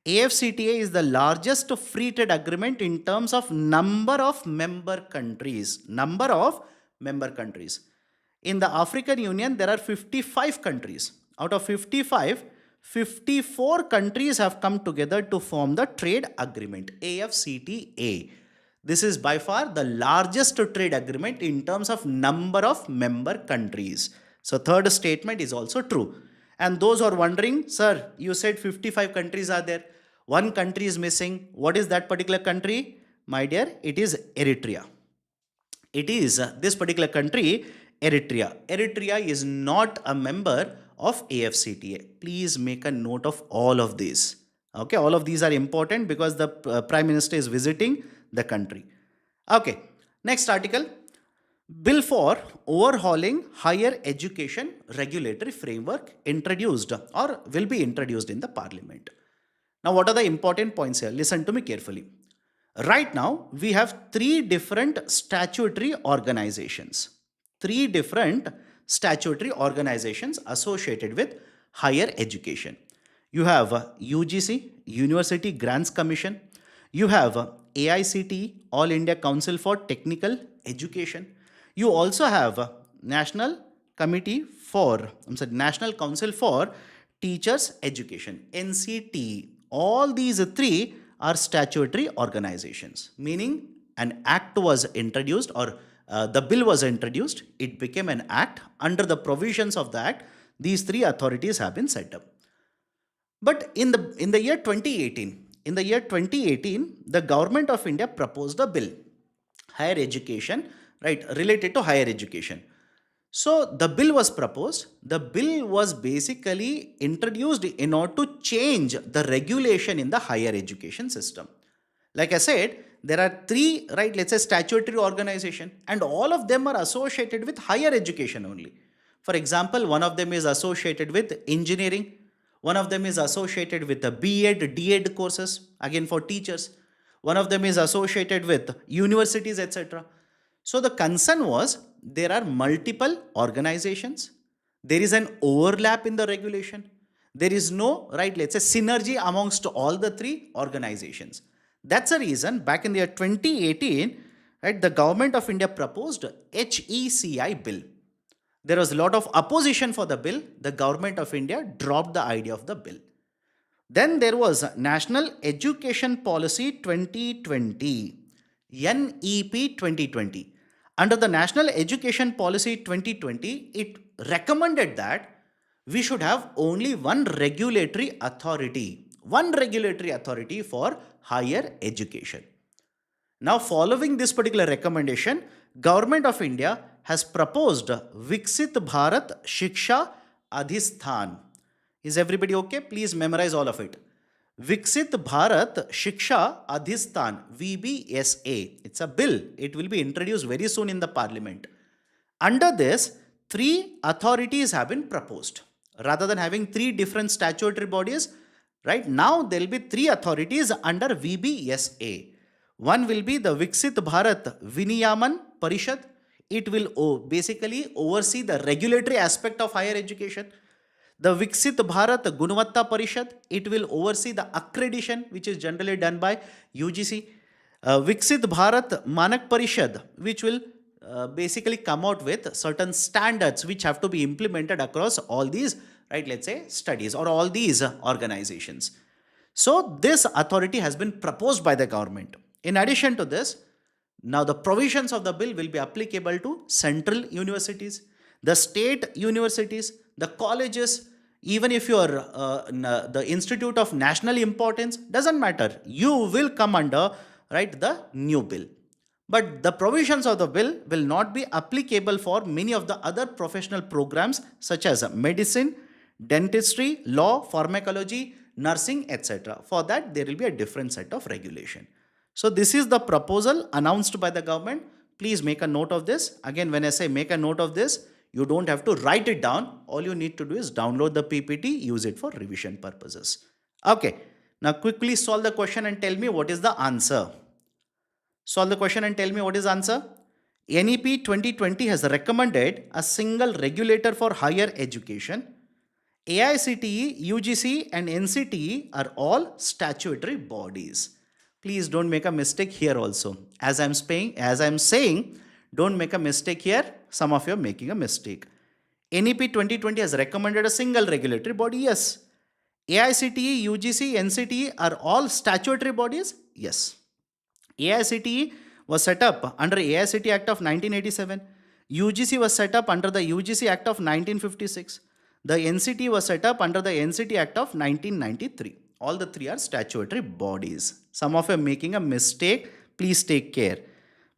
AFCTA is the largest free trade agreement in terms of number of member countries. Number of member countries. In the African Union, there are 55 countries. Out of 55, 54 countries have come together to form the trade agreement, AFCTA. This is by far the largest trade agreement in terms of number of member countries. So third statement is also true. And those who are wondering, sir, you said 55 countries are there. One country is missing. What is that particular country? My dear, it is Eritrea. It is this particular country, Eritrea. Eritrea is not a member of AFCTA. Please make a note of all of these. Okay, all of these are important because the Prime Minister is visiting the country. Okay, next article. Bill for overhauling higher education regulatory framework introduced or will be introduced in the Parliament. Now, what are the important points here? Listen to me carefully. Right now, we have three different statutory organizations. Three different statutory organizations associated with higher education. You have UGC, University Grants Commission. You have AICTE, All India Council for Technical Education. You also have National Council for Teachers Education, NCT. All these three are statutory organizations, meaning an act was introduced or the bill was introduced, it became an act. Under the provisions of the act, these three authorities have been set up. But in the year 2018, the government of India proposed a bill, higher education, right, related to higher education. So the bill was proposed. The bill was basically introduced in order to change the regulation in the higher education system. Like I said, there are three, right, let's say statutory organization, and all of them are associated with higher education only. For example, one of them is associated with engineering. One of them is associated with the B.Ed, D.Ed courses, again for teachers. One of them is associated with universities, etc. So the concern was there are multiple organizations. There is an overlap in the regulation. There is no, right, let's say synergy amongst all the three organizations. That's the reason back in the year 2018, right, the government of India proposed HECI bill. There was a lot of opposition for the bill. The government of India dropped the idea of the bill. Then there was National Education Policy 2020, NEP 2020. Under the National Education Policy 2020, it recommended that we should have only one regulatory authority for higher education. Now, following this particular recommendation, Government of India has proposed Viksit Bharat Shiksha Adhisthan. Is everybody okay? Please memorize all of it. Viksit Bharat Shiksha Adhisthan, VBSA. It's a bill. It will be introduced very soon in the Parliament. Under this, three authorities have been proposed. Rather than having three different statutory bodies, right now there will be three authorities under VBSA. One will be the Viksit Bharat Viniyaman Parishad. It will basically oversee the regulatory aspect of higher education. The Viksit Bharat Gunavatta Parishad, it will oversee the accreditation, which is generally done by UGC. Viksit Bharat Manak Parishad, which will basically come out with certain standards which have to be implemented across all these, right, let's say studies or all these organizations. So this authority has been proposed by the government. In addition to this, now the provisions of the bill will be applicable to central universities, the state universities, the colleges. Even if you are the institute of national importance, doesn't matter. You will come under right, the new bill. But the provisions of the bill will not be applicable for many of the other professional programs such as medicine, dentistry, law, pharmacology, nursing, etc. For that, there will be a different set of regulation. So this is the proposal announced by the government. Please make a note of this. Again, when I say make a note of this, you don't have to write it down. All you need to do is download the PPT, use it for revision purposes. Okay. Now quickly solve the question and tell me what is the answer. Solve the question and tell me what is the answer. NEP 2020 has recommended a single regulator for higher education. AICTE, UGC and NCTE are all statutory bodies. Please don't make a mistake here also. As I'm saying, don't make a mistake here. Some of you are making a mistake. NEP 2020 has recommended a single regulatory body. Yes. AICTE, UGC, NCTE are all statutory bodies. Yes. AICTE was set up under AICTE Act of 1987. UGC was set up under the UGC Act of 1956. The NCT was set up under the NCT Act of 1993. All the three are statutory bodies. Some of you are making a mistake. Please take care.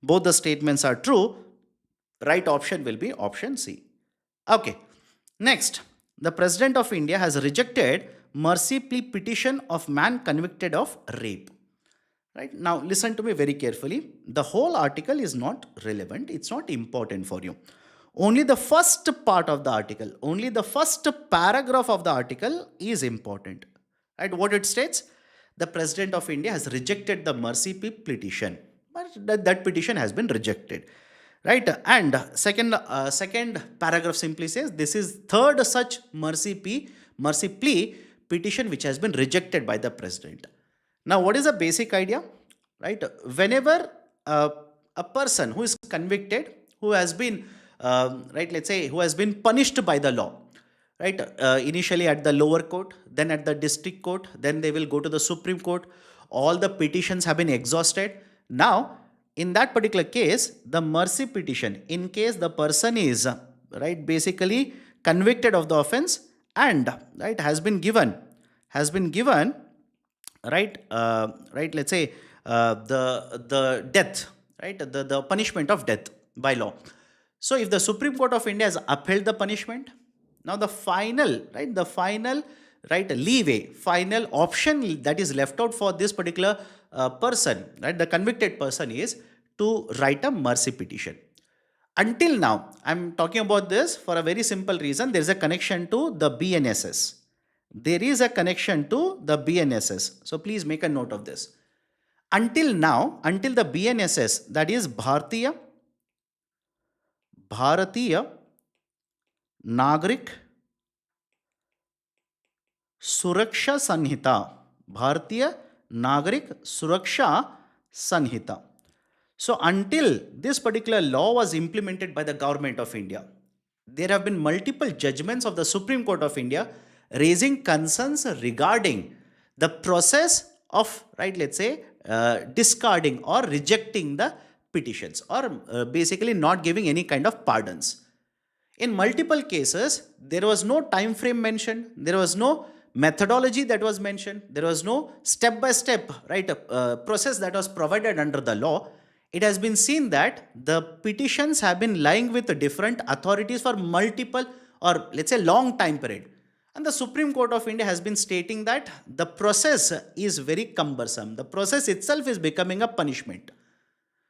Both the statements are true. Right option will be option C. Okay. Next, the President of India has rejected mercy plea petition of man convicted of rape. Right? Now, listen to me very carefully. The whole article is not relevant. It's not important for you. Only the first part of the article, only the first paragraph of the article is important. Right? What it states? The President of India has rejected the mercy plea petition. But that petition has been rejected. Right? And second paragraph simply says this is third such mercy plea petition which has been rejected by the President. Now, what is the basic idea? Right? Whenever a person who is convicted, who has been, who has been punished by the law, right? Initially at the lower court, then at the district court, then they will go to the Supreme Court. All the petitions have been exhausted. Now, in that particular case, the mercy petition, in case the person is, basically convicted of the offense and, has been given, the death, the punishment of death by law. So if the Supreme Court of India has upheld the punishment, now the final leeway, final option that is left out for this particular person, the convicted person, is to write a mercy petition. Until now, I'm talking about this for a very simple reason. There is a connection to the BNSS. There is a connection to the BNSS. So please make a note of this. Until now, until the BNSS, that is Bharatiya Nagrik Suraksha Sanhita. Bharatiya Nagrik Suraksha Sanhita. So until this particular law was implemented by the government of India, there have been multiple judgments of the Supreme Court of India raising concerns regarding the process of, discarding or rejecting the petitions, or basically not giving any kind of pardons. In multiple cases, there was no time frame mentioned, there was no methodology that was mentioned, there was no step-by-step process that was provided under the law. It has been seen that the petitions have been lying with different authorities for multiple, or long time period. And the Supreme Court of India has been stating that the process is very cumbersome. The process itself is becoming a punishment.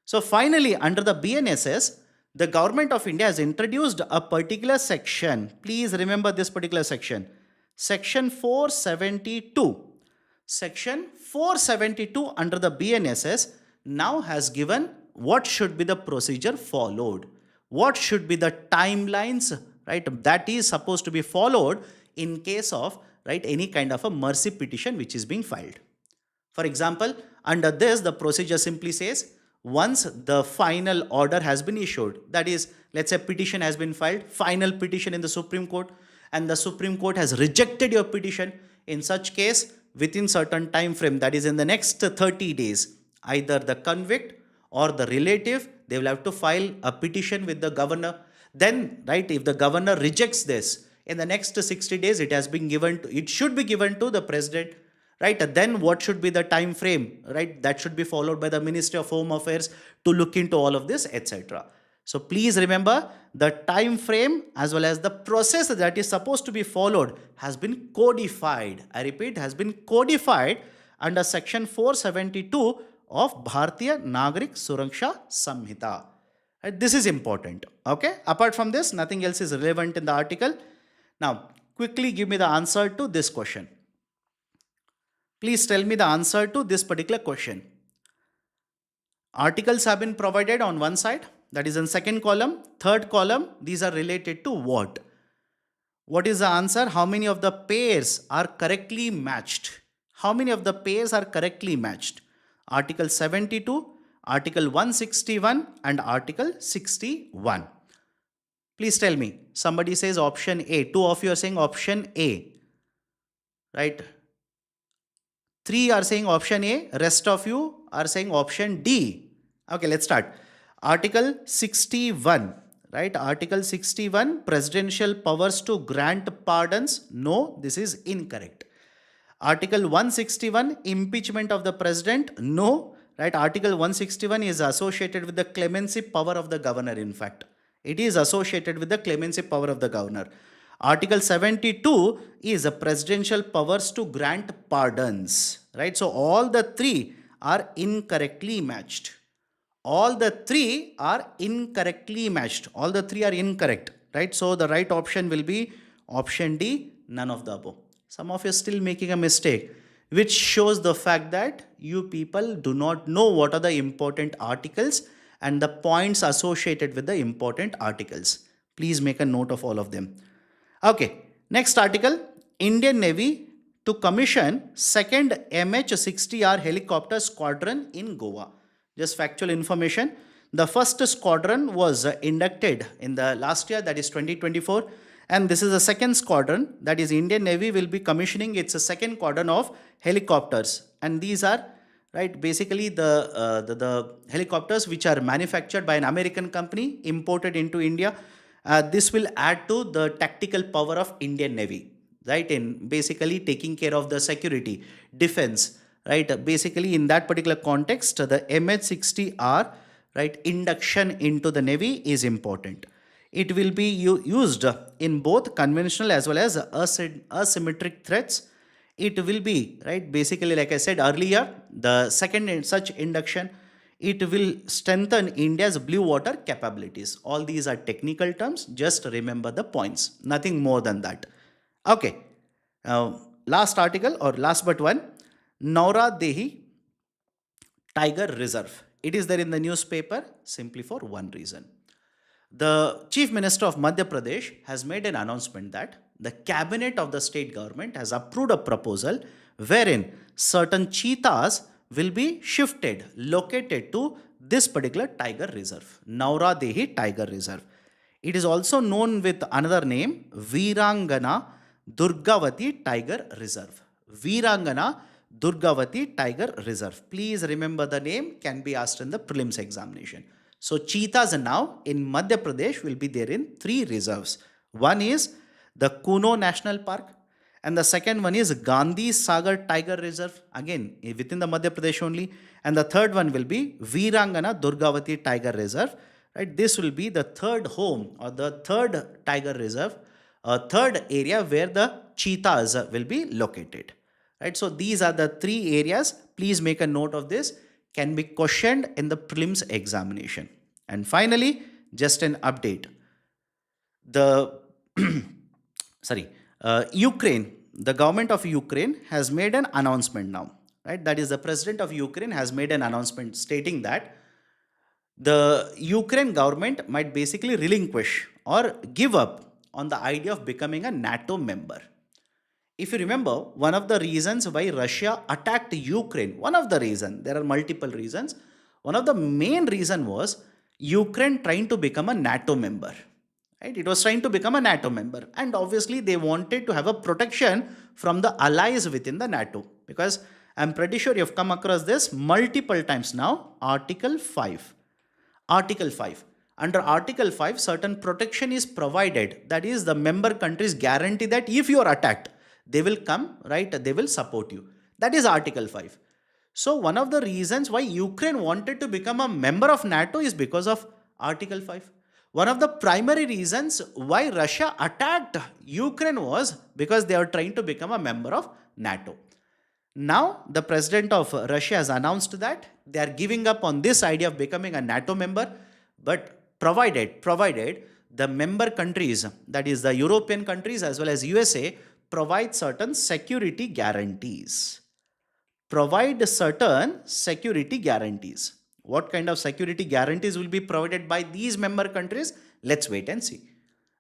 So finally, under the BNSS, the government of India has introduced a particular section. Please remember this particular section. Section 472. Section 472 under the BNSS now has given what should be the procedure followed. What should be the timelines, that is supposed to be followed in case of, any kind of a mercy petition which is being filed. For example, under this, the procedure simply says, once the final order has been issued, that is, let's say petition has been filed, final petition in the Supreme Court, and the Supreme Court has rejected your petition. In such case, within certain time frame, that is in the next 30 days, either the convict or the relative, they will have to file a petition with the governor. Then, if the governor rejects this, in the next 60 days, it should be given to the president, right? Then what should be the time frame, right? That should be followed by the Ministry of Home Affairs to look into all of this, etc. So please remember, the time frame as well as the process that is supposed to be followed has been codified. I repeat, has been codified under section 472 of Bharatiya Nagarik Suraksha Samhita. Right, this is important. Okay. Apart from this, nothing else is relevant in the article. Now, quickly give me the answer to this question. Please tell me the answer to this particular question. Articles have been provided on one side, that is in second column. Third column, these are related to what? What is the answer? How many of the pairs are correctly matched? How many of the pairs are correctly matched? Article 72, Article 161 and Article 61. Please tell me. Somebody says option A. Two of you are saying option A. Right? 3 are saying option A. Rest of you are saying option D. Okay, let's start. Article 61. Right? Article 61. Presidential powers to grant pardons. No, this is incorrect. Article 161. Impeachment of the president. No. Right? Article 161 is associated with the clemency power of the governor, in fact. It is associated with the clemency power of the governor. Article 72 is a presidential powers to grant pardons. Right? So all the 3 are incorrectly matched. All the 3 are incorrectly matched. All the 3 are incorrect. Right? So the right option will be option D, none of the above. Some of you are still making a mistake, which shows the fact that you people do not know what are the important articles and the points associated with the important articles. Please make a note of all of them. Okay, next article, Indian Navy to commission second MH-60R helicopter squadron in Goa. Just factual information. The first squadron was inducted in the last year, that is 2024. And this is the second squadron, that is Indian Navy will be commissioning its second squadron of helicopters. And these are, right, basically the helicopters which are manufactured by an American company, imported into India. This will add to the tactical power of Indian Navy, right, in basically taking care of the security, defense, right. Basically in that particular context, the MH-60R, right, induction into the Navy is important. It will be used in both conventional as well as asymmetric threats. It will be, right, basically like I said earlier, the second such induction, it will strengthen India's blue water capabilities. All these are technical terms. Just remember the points. Nothing more than that. Okay. Last article or last but one, Nauradehi Tiger Reserve. It is there in the newspaper simply for one reason. The Chief Minister of Madhya Pradesh has made an announcement that the cabinet of the state government has approved a proposal wherein certain cheetahs will be shifted, located to this particular tiger reserve, Nauradehi Tiger Reserve. It is also known with another name, Virangana Durgavati Tiger Reserve. Virangana Durgavati Tiger Reserve. Please remember the name, can be asked in the prelims examination. So cheetahs now in Madhya Pradesh will be there in 3 reserves. One is the Kuno National Park and the second one is Gandhi Sagar Tiger Reserve, again within the Madhya Pradesh only, and the third one will be Virangana Durgavati Tiger Reserve. Right, this will be the third home or the third tiger reserve, third area where the cheetahs will be located. Right, so these are the 3 areas. Please make a note of this. Can be questioned in the prelims examination. And finally, just an update. The Ukraine, the government of Ukraine has made an announcement now. Right, that is the president of Ukraine has made an announcement stating that the Ukraine government might basically relinquish or give up on the idea of becoming a NATO member. If you remember, one of the reasons why Russia attacked Ukraine, one of the reasons, there are multiple reasons, one of the main reason was Ukraine trying to become a NATO member. Right? It was trying to become a NATO member, and obviously they wanted to have a protection from the allies within the NATO, because I'm pretty sure you've come across this multiple times now. Article 5. Article 5. Under Article 5, certain protection is provided. That is, the member countries guarantee that if you are attacked, they will come, right? They will support you. That is Article 5. So, one of the reasons why Ukraine wanted to become a member of NATO is because of Article 5. One of the primary reasons why Russia attacked Ukraine was because they are trying to become a member of NATO. Now, the president of Russia has announced that they are giving up on this idea of becoming a NATO member, but provided the member countries, that is the European countries as well as USA, provide certain security guarantees. Provide certain security guarantees. What kind of security guarantees will be provided by these member countries? Let's wait and see.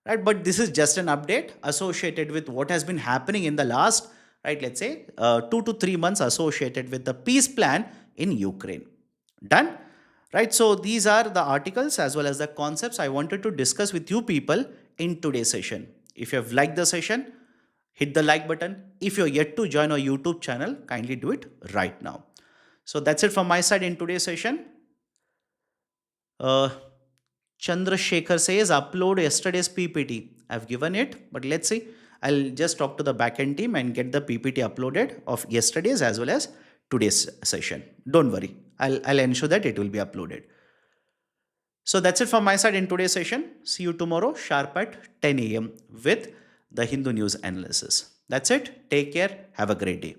Right, but this is just an update associated with what has been happening in the last, right, let's say 2 to 3 months associated with the peace plan in Ukraine. Done? Right, so these are the articles as well as the concepts I wanted to discuss with you people in today's session. If you have liked the session, hit the like button. If you're yet to join our YouTube channel, kindly do it right now. So that's it from my side in today's session. Chandrasekhar says upload yesterday's PPT. I've given it, but let's see. I'll just talk to the backend team and get the PPT uploaded of yesterday's as well as today's session. Don't worry. I'll ensure that it will be uploaded. So that's it from my side in today's session. See you tomorrow sharp at 10 a.m. with the Hindu News Analysis. That's it. Take care. Have a great day.